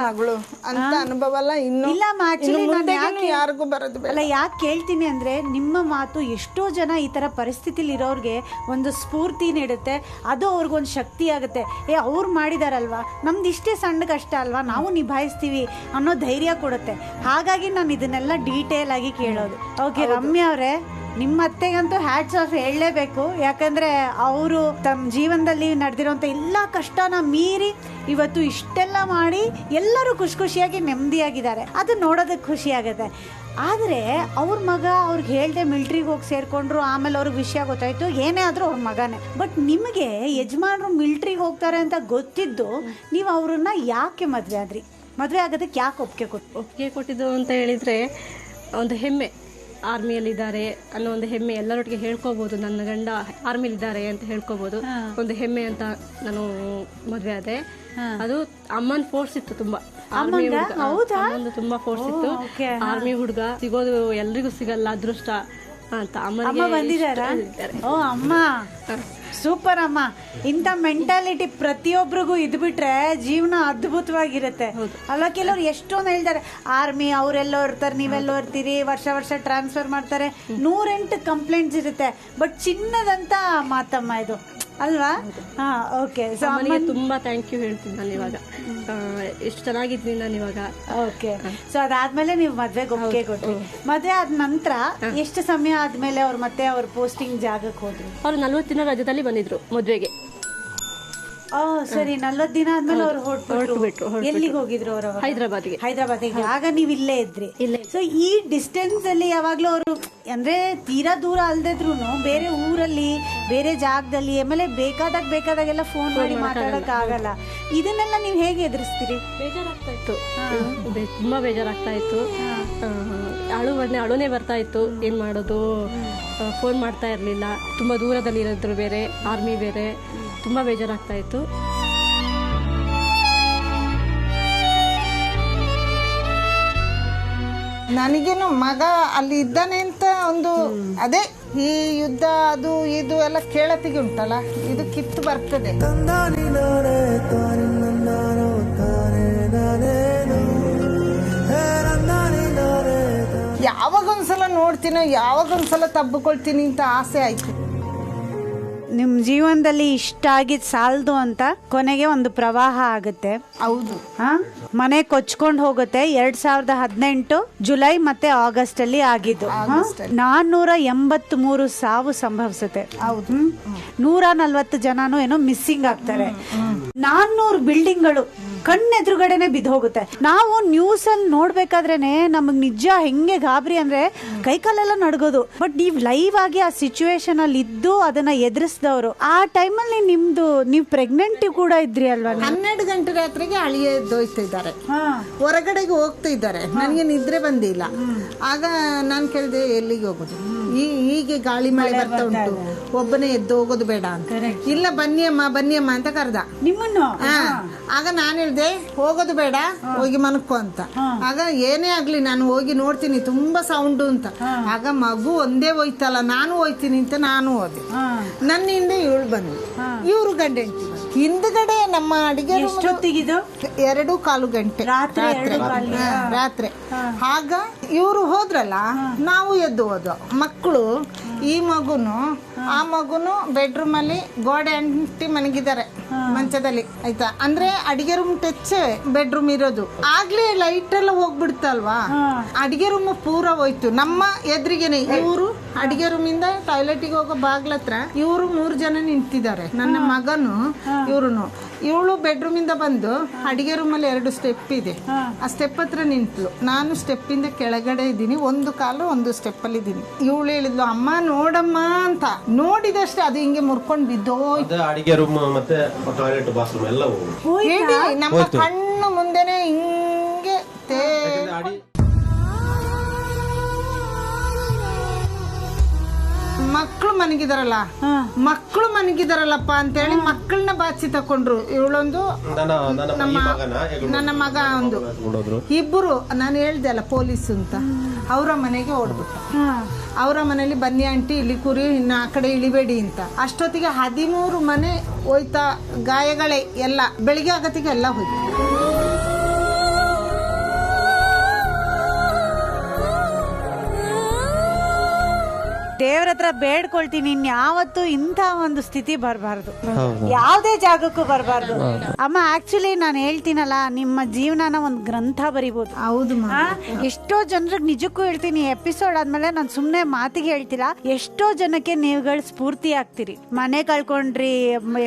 ಮಗಳು ಅಂತ ಅನುಭವ ಅಲ್ಲ. ಯಾರಿಗೂ ಬರೋದು ಅಲ್ಲ. ಯಾಕೆ ಕೇಳ್ತೀನಿ ಅಂದ್ರೆ, ನಿಮ್ಮ ಮಾತು ಎಷ್ಟೋ ಜನ ಈ ತರ ಪರಿಸ್ಥಿತಿಲಿ ಇರೋರ್ಗೆ ಒಂದು ಸ್ಫೂರ್ತಿ ನೀಡುತ್ತೆ. ಅದು ಅವ್ರಿಗೊಂದು ಶಕ್ತಿ ಆಗುತ್ತೆ. ಅವ್ರು ಮಾಡಿದಾರಲ್ವಾ, ನಮ್ದು ಇಷ್ಟೇ ಸಣ್ಣ ಕಷ್ಟ ಅಲ್ವಾ, ನಾವು ನಿಭಾಯಿಸ್ತೀವಿ ಅನ್ನೋ ಧೈರ್ಯ ಕೊಡುತ್ತೆ. ಹಾಗಾಗಿ ನಾನು ಇದನ್ನೆಲ್ಲ ಡೀಟೇಲ್ ಆಗಿ ಕೇಳೋದು. ಓಕೆ ರಮ್ಯಾ ಅವರೇ, ನಿಮ್ಮ ಅತ್ತೆಗಂತೂ ಹ್ಯಾಟ್ಸ್ ಆಫ್ ಹೇಳಲೇಬೇಕು. ಯಾಕಂದ್ರೆ ಅವರು ತಮ್ಮ ಜೀವನದಲ್ಲಿ ನಡೆದಿರೋಂಥ ಎಲ್ಲ ಕಷ್ಟನ ಮೀರಿ ಇವತ್ತು ಇಷ್ಟೆಲ್ಲ ಮಾಡಿ ಎಲ್ಲರೂ ಖುಷಿಯಾಗಿ ನೆಮ್ಮದಿಯಾಗಿದ್ದಾರೆ. ಅದು ನೋಡೋದಕ್ಕೆ ಖುಷಿ ಆಗುತ್ತೆ. ಆದರೆ ಅವ್ರ ಮಗ ಅವ್ರಿಗೆ ಹೇಳ್ದೆ ಮಿಲ್ಟ್ರಿಗೆ ಹೋಗಿ ಸೇರ್ಕೊಂಡ್ರು. ಆಮೇಲೆ ಅವ್ರಿಗೆ ವಿಷಯ ಗೊತ್ತಾಯ್ತು. ಏನೇ ಆದರೂ ಅವ್ರ ಮಗನೇ. ಬಟ್ ನಿಮಗೆ ಯಜಮಾನ್ರು ಮಿಲ್ಟ್ರಿಗೆ ಹೋಗ್ತಾರೆ ಅಂತ ಗೊತ್ತಿದ್ದು ನೀವು ಅವ್ರನ್ನ ಯಾಕೆ ಮದುವೆ ಆದ್ರಿ? ಮದುವೆ ಆಗೋದಕ್ಕೆ ಯಾಕೆ ಒಪ್ಪಿಗೆ ಕೊಟ್ಟಿದ್ದು ಅಂತ ಹೇಳಿದರೆ, ಒಂದು ಹೆಮ್ಮೆ, ಆರ್ಮಿಯಲ್ಲಿದ್ದಾರೆ ಅನ್ನೋ ಒಂದು ಹೆಮ್ಮೆ. ಎಲ್ಲರೊಟ್ಟಿಗೆ ಹೇಳ್ಕೋಬಹುದು, ನನ್ನ ಗಂಡ ಆರ್ಮಿಲಿದ್ದಾರೆ ಅಂತ ಹೇಳ್ಕೋಬಹುದು. ಒಂದು ಹೆಮ್ಮೆ ಅಂತ ನಾನು ಮದುವೆ ಆದೆ. ಅದು ಅಮ್ಮನ ಫೋರ್ಸ್ ಇತ್ತು ತುಂಬಾ. ಅಮ್ಮಂದು ತುಂಬಾ ಫೋರ್ಸ್ ಇತ್ತು. ಆರ್ಮಿ ಹುಡುಗ ಸಿಗೋದು ಎಲ್ರಿಗೂ ಸಿಗಲ್ಲ, ಅದೃಷ್ಟ. ಅಂತ ಅಮ್ಮ ಬಂದಿದ್ದಾರಾ? ಓ ಅಮ್ಮ ಸೂಪರ್ ಅಮ್ಮ. ಇಂಥ ಮೆಂಟಾಲಿಟಿ ಪ್ರತಿಯೊಬ್ಬರಿಗೂ ಇದ್ಬಿಟ್ರೆ ಜೀವನ ಅದ್ಭುತವಾಗಿರುತ್ತೆ ಅಲ್ಲ. ಕೆಲವ್ರು ಎಷ್ಟೊಂದು ಹೇಳ್ತಾರೆ, ಆರ್ಮಿ ಅವರೆಲ್ಲೋ ಇರ್ತಾರೆ, ನೀವೆಲ್ಲೋ ಇರ್ತೀರಿ, ವರ್ಷ ಟ್ರಾನ್ಸ್ಫರ್ ಮಾಡ್ತಾರೆ, 108 ಕಂಪ್ಲೇಂಟ್ಸ್ ಇರುತ್ತೆ. ಬಟ್ ಚಿನ್ನದಂತ ಮಾತಮ್ಮ ಇದು ಅಲ್ವಾ? ಹಾ, ಓಕೆ. ಸೊ ಅಮ್ಮನಿಗೆ ತುಂಬಾ ಥ್ಯಾಂಕ್ ಯು ಹೇಳ್ತೀನಿ ನಾನು ಇವಾಗ. ಎಷ್ಟು ಚೆನ್ನಾಗಿದ್ದೀನಿ ನಾನು ಇವಾಗ. ಓಕೆ. ಸೊ ಅದಾದ್ಮೇಲೆ ನೀವು ಮದ್ವೆಗೆ ಒಪ್ಪಿಗೆ ಕೊಟ್ರಿ. ಮದ್ವೆ ಆದ ನಂತರ ಎಷ್ಟು ಸಮಯ ಆದ್ಮೇಲೆ ಅವ್ರು ಮತ್ತೆ ಅವ್ರ ಪೋಸ್ಟಿಂಗ್ ಜಾಗಕ್ಕೆ ಹೋದ್ರು? ಅವ್ರು 40 ದಿನ ರಜದಲ್ಲಿ ಬಂದಿದ್ರು ಮದ್ವೆಗೆ. ಸರಿ, 40 ದಿನ ಆದ್ಮೇಲೆ ಅವ್ರು ಹೊರಟ್ಬಿಟ್ರು. ಎಲ್ಲಿಗೆ ಹೋಗಿದ್ರು ಅವರು? ಹೈದರಾಬಾದ್ಗೆ. ಆಗ ನೀವು ಇಲ್ಲೇ ಇದ್ರಿ. ಸೊ ಈ ಡಿಸ್ಟೆನ್ಸ್ ಅಲ್ಲಿ ಯಾವಾಗ್ಲೂ ಅವರು ಅಂದ್ರೆ ತೀರಾ ದೂರ ಅಲ್ದಿದ್ರು ಬೇರೆ ಊರಲ್ಲಿ ಬೇರೆ ಜಾಗದಲ್ಲಿ ಆಮೇಲೆ ಬೇಕಾದಾಗೆಲ್ಲ ಫೋನ್ ಮಾಡಿ ಮಾತಾಡಕ್ ಆಗಲ್ಲ. ಇದನ್ನೆಲ್ಲ ನೀವು ಹೇಗೆ ಎದುರಿಸ್ತೀರಿ? ಬೇಜಾರಾಗ್ತಾ ಇತ್ತು, ತುಂಬಾ ಬೇಜಾರಾಗ್ತಾ ಇತ್ತು. ಅಳುನೇ ಬರ್ತಾ ಇತ್ತು. ಏನ್ ಮಾಡೋದು, ಫೋನ್ ಮಾಡ್ತಾ ಇರ್ಲಿಲ್ಲ. ತುಂಬಾ ದೂರದಲ್ಲಿ ಇರೋದ್ರು, ಬೇರೆ ಆರ್ಮಿ ಬೇರೆ, ತುಂಬಾ ಬೇಜಾರಾಗ್ತಾ ಇತ್ತು. ನನಗೇನು ಮಗ ಅಲ್ಲಿ ಇದ್ದಾನೆ ಅಂತ ಒಂದು ಅದೇ ಈ ಯುದ್ಧ ಅದು ಇದು ಎಲ್ಲ ಕೇಳತಿಗೆ ಉಂಟಲ್ಲ, ಇದು ಕಿತ್ತು ಬರ್ತದೆ. ಯಾವಾಗೊಂದ್ಸಲ ನೋಡ್ತೀನೋ, ಯಾವಾಗೊಂದ್ಸಲ ತಬ್ಬಿಕೊಳ್ತೀನಿ ಅಂತ ಆಸೆ ಆಯ್ತು. ನಿಮ್ ಜೀವನದಲ್ಲಿ ಇಷ್ಟ ಆಗಿದ್ ಸಾಲದು ಅಂತ ಕೊನೆಗೆ ಒಂದು ಪ್ರವಾಹ ಆಗುತ್ತೆ. ಹೌದು. ಮನೆ ಕೊಚ್ಕೊಂಡು ಹೋಗುತ್ತೆ. 2018 ಜುಲೈ ಮತ್ತೆ ಆಗಸ್ಟ್ ಅಲ್ಲಿ ಆಗಿದ್ದು. 483 ಸಾವು ಸಂಭವಿಸುತ್ತೆ. ಹೌದು. 140 ಜನನು ಏನೋ ಮಿಸ್ಸಿಂಗ್ ಆಗ್ತಾರೆ. 400 ಬಿಲ್ಡಿಂಗ್ಗಳು ಕಣ್ಣೆದುರುಗಡೆನೆ ಬಿದ್ದು ಹೋಗುತ್ತೆ. ನಾವು ನ್ಯೂಸ್ ಅಲ್ಲಿ ನೋಡ್ಬೇಕಾದ್ರೇನೆ ನಮಗ್ ನಿಜ ಹೆಂಗೆ ಗಾಬರಿ ಅಂದ್ರೆ ಕೈಕಾಲೆಲ್ಲ ನಡ್ಗೋದು. ಬಟ್ ನೀವ್ ಲೈವ್ ಆಗಿ ಆ ಸಿಚುವೇಶನ್ ಅಲ್ಲಿ ಇದ್ದು ಅದನ್ನ ಎದುರಿಸಿದವರು. ಆ ಟೈಮಲ್ಲಿ ನೀವ್ ಪ್ರೆಗ್ನೆಂಟ್ ಕೂಡ ಇದ್ರಿ ಅಲ್ವಾ? 12 ಗಂಟೆ ರಾತ್ರಿಗೆ ಅಳಿಯದೋಯ್ತಿದ್ದಾರೆ, ಹೊರಗಡೆಗೆ ಹೋಗ್ತಾ ಇದ್ದಾರೆ. ನನಗೆ ನಿದ್ರೆ ಬಂದಿಲ್ಲ. ಆಗ ನಾನು ಕೇಳಿದೆ, ಎಲ್ಲಿಗೆ ಹೋಗೋದು, ಹೀಗೆ ಗಾಳಿ ಮಳೆ ಬರ್ತಾ ಉಂಟು, ಒಬ್ಬನೇ ಎದ್ದು ಹೋಗೋದು ಬೇಡ ಅಂತ. ಇಲ್ಲ ಬನ್ನಿ ಅಮ್ಮ ಅಂತ ಕರೆದ ನಿಮ್ಮನ್ನು. ಆಗ ನಾನು ಹೇಳ್ದೆ, ಹೋಗೋದು ಬೇಡ, ಹೋಗಿ ಮನಕ್ಕೋ ಅಂತ. ಆಗ ಏನೇ ಆಗ್ಲಿ ನಾನು ಹೋಗಿ ನೋಡ್ತೀನಿ, ತುಂಬಾ ಸೌಂಡು ಅಂತ. ಆಗ ಮಗು ಒಂದೇ ಹೋಯ್ತಲ್ಲ, ನಾನು ಹೋಯ್ತೀನಿ ಅಂತ ನಾನು ಹೋದೆ. ನನ್ನ ಹಿಂದೆ ಇವಳು ಬಂದು, ಇವ್ರು ಗಂಡ ಹೆಂಡತಿ ಹಿಂದ್ಗಡೆ ನಮ್ಮ ಅಡಿಗೆ 2:15 ಗಂಟೆ ರಾತ್ರಿ. ಆಗ ಇವರು ಹೋದ್ರಲ್ಲ, ನಾವು ಎದ್ದು ಹೋದ್ವು. ಮಕ್ಕಳು, ಈ ಮಗುನು ಆ ಮಗುನು ಬೆಡ್ರೂಮ್ ಅಲ್ಲಿ ಗೋಡೆ ಅಂಟಿ ಮನಗಿದ್ದಾರೆ ಮಂಚದಲ್ಲಿ, ಆಯ್ತಾ. ಅಂದ್ರೆ ಅಡಿಗೆ ರೂಮ್ ಟಚ್ ಬೆಡ್ರೂಮ್ ಇರೋದು. ಆಗ್ಲೇ ಲೈಟ್ ಎಲ್ಲ ಹೋಗ್ಬಿಡ್ತಲ್ವಾ, ಅಡಿಗೆ ರೂಮ್ ಪೂರ ಹೋಯ್ತು. ನಮ್ಮ ಎದುರಿಗೆನೆ ಇವರು ಅಡಿಗೆ ರೂಮ್ ಇಂದ ಟಾಯ್ಲೆಟ್ಗೆ ಹೋಗೋ ಬಾಗ್ಲತ್ರ ಇವರು 3 ಜನ ನಿಂತಿದ್ದಾರೆ. ನನ್ನ ಮಗನು, ಇವಳು ಬೆಡ್ರೂಮ್ ಇಂದ ಬಂದು ಅಡಿಗೆ ರೂಮ್ ಅಲ್ಲಿ 2 ಸ್ಟೆಪ್ ಇದೆ, ಆ ಸ್ಟೆಪ್ ಹತ್ರ ನಿಂತ್ಲು. ನಾನು ಸ್ಟೆಪ್ ಇಂದ ಕೆಳಗಡೆ ಇದ್ದೀನಿ, ಒಂದು ಕಾಲು ಒಂದು ಸ್ಟೆಪ್ ಅಲ್ಲಿ ಇದ್ದೀನಿ. ಇವಳು ಹೇಳಿದ್ಲು, ಅಮ್ಮ ನೋಡಮ್ಮ ಅಂತ. ನೋಡಿದಷ್ಟೇ ಅದು ಹಿಂಗೆ ಮುರ್ಕೊಂಡು ಬಿದ್ದೋಯ್ತು. ಅಡಿಗೆ ರೂಮ್ ಮತ್ತೆ ಟಾಯ್ಲೆಟ್ ಬಾತ್ರೂಮ್ ಎಲ್ಲ ಹೇಳಿ ನಮ್ಮ ಕಣ್ಣು ಮುಂದೆನೆ ಹಿಂಗೆ ಮಕ್ಕಳು ಮನಗಿದಾರಲ್ಲಪ್ಪ ಅಂತ ಹೇಳಿ ಮಕ್ಕಳನ್ನ ಬಾಚಿ ತಕೊಂಡ್ರು. ಇವಳೊಂದು, ನನ್ನ ಮಗ ಒಂದು, ಇಬ್ಬರು. ನಾನು ಹೇಳ್ದೆ ಅಲ್ಲ ಪೊಲೀಸ್ ಅಂತ, ಅವರ ಮನೆಗೆ ಓಡ್ಬಿಟ್ಟು. ಅವರ ಮನೇಲಿ ಬನ್ನಿ ಆಂಟಿ ಇಲ್ಲಿ ಕುರಿ, ಇನ್ನು ಆ ಕಡೆ ಇಳಿಬೇಡಿ ಅಂತ. ಅಷ್ಟೊತ್ತಿಗೆ 13 ಮನೆ ಹೋಯ್ತಾ, ಗಾಯಗಳೇ ಎಲ್ಲ. ಬೆಳಿಗ್ಗೆ ಆಗತ್ತಿಗೆ ಎಲ್ಲ ಹೋಯ್ತು. ದೇವ್ರ ಹತ್ರ ಬೇಡ್ಕೊಳ್ತೀನಿ, ಇನ್ಯಾವತ್ತು ಇಂಥ ಒಂದು ಸ್ಥಿತಿ ಬರಬಾರ್ದು, ಯಾವುದೇ ಜಾಗಕ್ಕೂ ಬರಬಾರ್ದು. ಅಮ್ಮ, ಆಕ್ಚುಲಿ ನಾನು ಹೇಳ್ತೀನಲ್ಲ, ನಿಮ್ಮ ಜೀವನನ ಒಂದು ಗ್ರಂಥ ಬರಿಬಹುದು. ಹೌದು. ಎಷ್ಟೋ ಜನರಿಗೆ ನಿಜಕ್ಕೂ ಹೇಳ್ತೀನಿ, ಎಪಿಸೋಡ್ ಆದ್ಮೇಲೆ ನಾನು ಸುಮ್ನೆ ಮಾತಿಗೆ ಹೇಳ್ತಿಲ್ಲ, ಎಷ್ಟೋ ಜನಕ್ಕೆ ನೀವುಗಳು ಸ್ಫೂರ್ತಿ ಆಗ್ತೀರಿ. ಮನೆ ಕಳ್ಕೊಂಡ್ರಿ,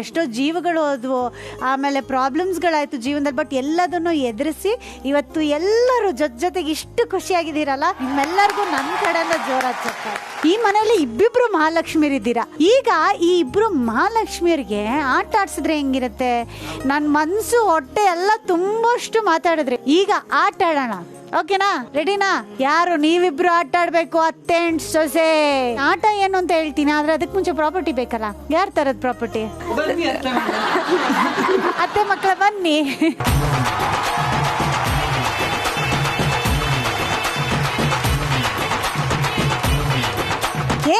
ಎಷ್ಟೋ ಜೀವಗಳು ಹೋದ್ವು, ಆಮೇಲೆ ಪ್ರಾಬ್ಲಮ್ಸ್ ಗಳಾಯ್ತು ಜೀವನದಲ್ಲಿ. ಬಟ್ ಎಲ್ಲದನ್ನು ಎದುರಿಸಿ ಇವತ್ತು ಎಲ್ಲರೂ ಜೊತೆಗೆ ಇಷ್ಟು ಖುಷಿಯಾಗಿದ್ದೀರಲ್ಲ, ನಿಮ್ಮೆಲ್ಲರಿಗೂ ನನ್ನ ಕಡೆಯಿಂದ ಜೋರಾಗಿ ಚಪ್ಪಾಳೆ. ಈ ಮನೇಲಿ ಇಬ್ಬಿಬ್ರು ಮಹಾಲಕ್ಷ್ಮಿಯರಿದ್ದೀರಾ. ಈಗ ಈ ಇಬ್ರು ಮಹಾಲಕ್ಷ್ಮಿಯರಿಗೆ ಆಟ ಆಡ್ಸಿದ್ರೆ ಹೆಂಗಿರುತ್ತೆ? ನನ್ನ ಮನ್ಸು ಹೊಟ್ಟೆ ಎಲ್ಲ ತುಂಬಷ್ಟು ಮಾತಾಡಿದ್ರೆ, ಈಗ ಆಟ ಆಡೋಣ. ಓಕೆನಾ? ರೆಡಿನಾ? ಯಾರು ನೀವಿಬ್ರು ಆಟ ಆಡ್ಬೇಕು, ಅತ್ತೆ ಅಂಡ್ ಸೊಸೆ. ಆಟ ಏನು ಅಂತ ಹೇಳ್ತೀನಿ, ಆದ್ರೆ ಅದಕ್ಕೆ ಮುಂಚೆ ಪ್ರಾಪರ್ಟಿ ಬೇಕಲ್ಲ. ಯಾರ್ ತರದ್ ಪ್ರಾಪರ್ಟಿ? ಅತ್ತೆ ಮಕ್ಕಳ ಬನ್ನಿ.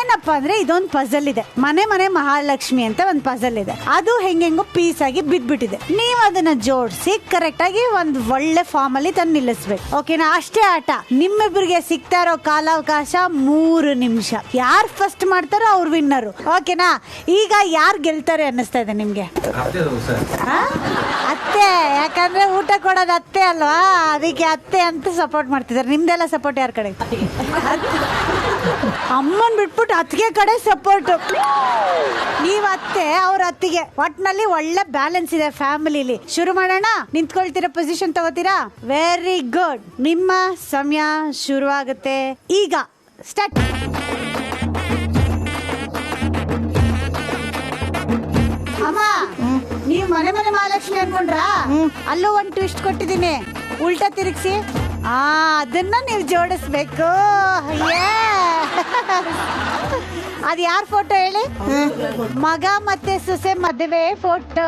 ಏನಪ್ಪಾ ಅಂದ್ರೆ ಇದೊಂದು ಪಜಲ್ ಇದೆ, ಮನೆ ಮನೆ ಮಹಾಲಕ್ಷ್ಮಿ ಅಂತ ಒಂದು ಪಜಲ್ ಇದೆ. ಅದು ಹೆಂಗೆಂಗೋ ಪೀಸ್ ಆಗಿ ಬಿದ್ಬಿಟ್ಟಿದೆ. ನೀವು ಅದನ್ನ ಜೋಡಿಸಿ ಕರೆಕ್ಟ್ ಆಗಿ ಒಂದು ಒಳ್ಳೆ ಫಾರ್ಮ್ ಅಲ್ಲಿ ತಂದು ನಿಲ್ಲಿಸ್ಬೇಕು. ಓಕೆನಾ? ಅಷ್ಟೇ ಆಟ. ನಿಮ್ಮಿಬ್ಬರಿಗೆ ಸಿಗ್ತಾ ಇರೋ ಕಾಲಾವಕಾಶ 3 ನಿಮಿಷ. ಯಾರು ಫಸ್ಟ್ ಮಾಡ್ತಾರೋ ಅವ್ರು ವಿನ್ನರು. ಓಕೆನಾ? ಈಗ ಯಾರು ಗೆಲ್ತಾರೆ ಅನ್ನಿಸ್ತಾ ಇದೆ ನಿಮ್ಗೆ? ಅತ್ತೆ. ಯಾಕಂದ್ರೆ ಊಟ ಕೊಡೋದು ಅತ್ತೆ ಅಲ್ವಾ, ಅದಕ್ಕೆ ಅತ್ತೆ ಅಂತ ಸಪೋರ್ಟ್ ಮಾಡ್ತಿದ್ದಾರೆ. ನಿಮ್ದೆಲ್ಲ ಸಪೋರ್ಟ್ ಯಾರ ಕಡೆ? ಅಮ್ಮನ್ ಬಿಟ್ಬಿಟ್ಟು ಅತ್ತಿಗೆ ಕಡೆ ಸಪೋರ್ಟ್. ನೀವ್ ಅತ್ತೆ, ಅವ್ರ ಅತ್ತಿಗೆ. ಒಟ್ನಲ್ಲಿ ಒಳ್ಳೆ ಬ್ಯಾಲೆನ್ಸ್ ಇದೆ ಫ್ಯಾಮಿಲಿಲಿ. ಶುರು ಮಾಡೋಣ? ನಿಂತ್ಕೊಳ್ತೀರಾ? ಪೊಸಿಷನ್ ತಗೋತೀರಾ? Very good. ನಿಮ್ಮ ಸಮಯ ಶುರು ಆಗುತ್ತೆ ಈಗ. ಸ್ಟಾರ್ಟ್. ಅಮ್ಮ, ನೀವು ಮನೆ ಮನೆ ಮಹಾಲಕ್ಷ್ಮಿ ಅನ್ಕೊಂಡ್ರಾ? ಅಲ್ಲೂ ಒಂದು ಟ್ವಿಸ್ಟ್ ಕೊಟ್ಟಿದ್ದೀನಿ. ಉಲ್ಟಾ ತಿರುಗಿಸಿ ಅದನ್ನ ನೀವು ಜೋಡಿಸ್ಬೇಕು. ಅದ್ ಯಾರ ಫೋಟೋ ಹೇಳಿ? ಮಗ ಮತ್ತೆ ಸೊಸೆ ಮದುವೆ ಫೋಟೋ.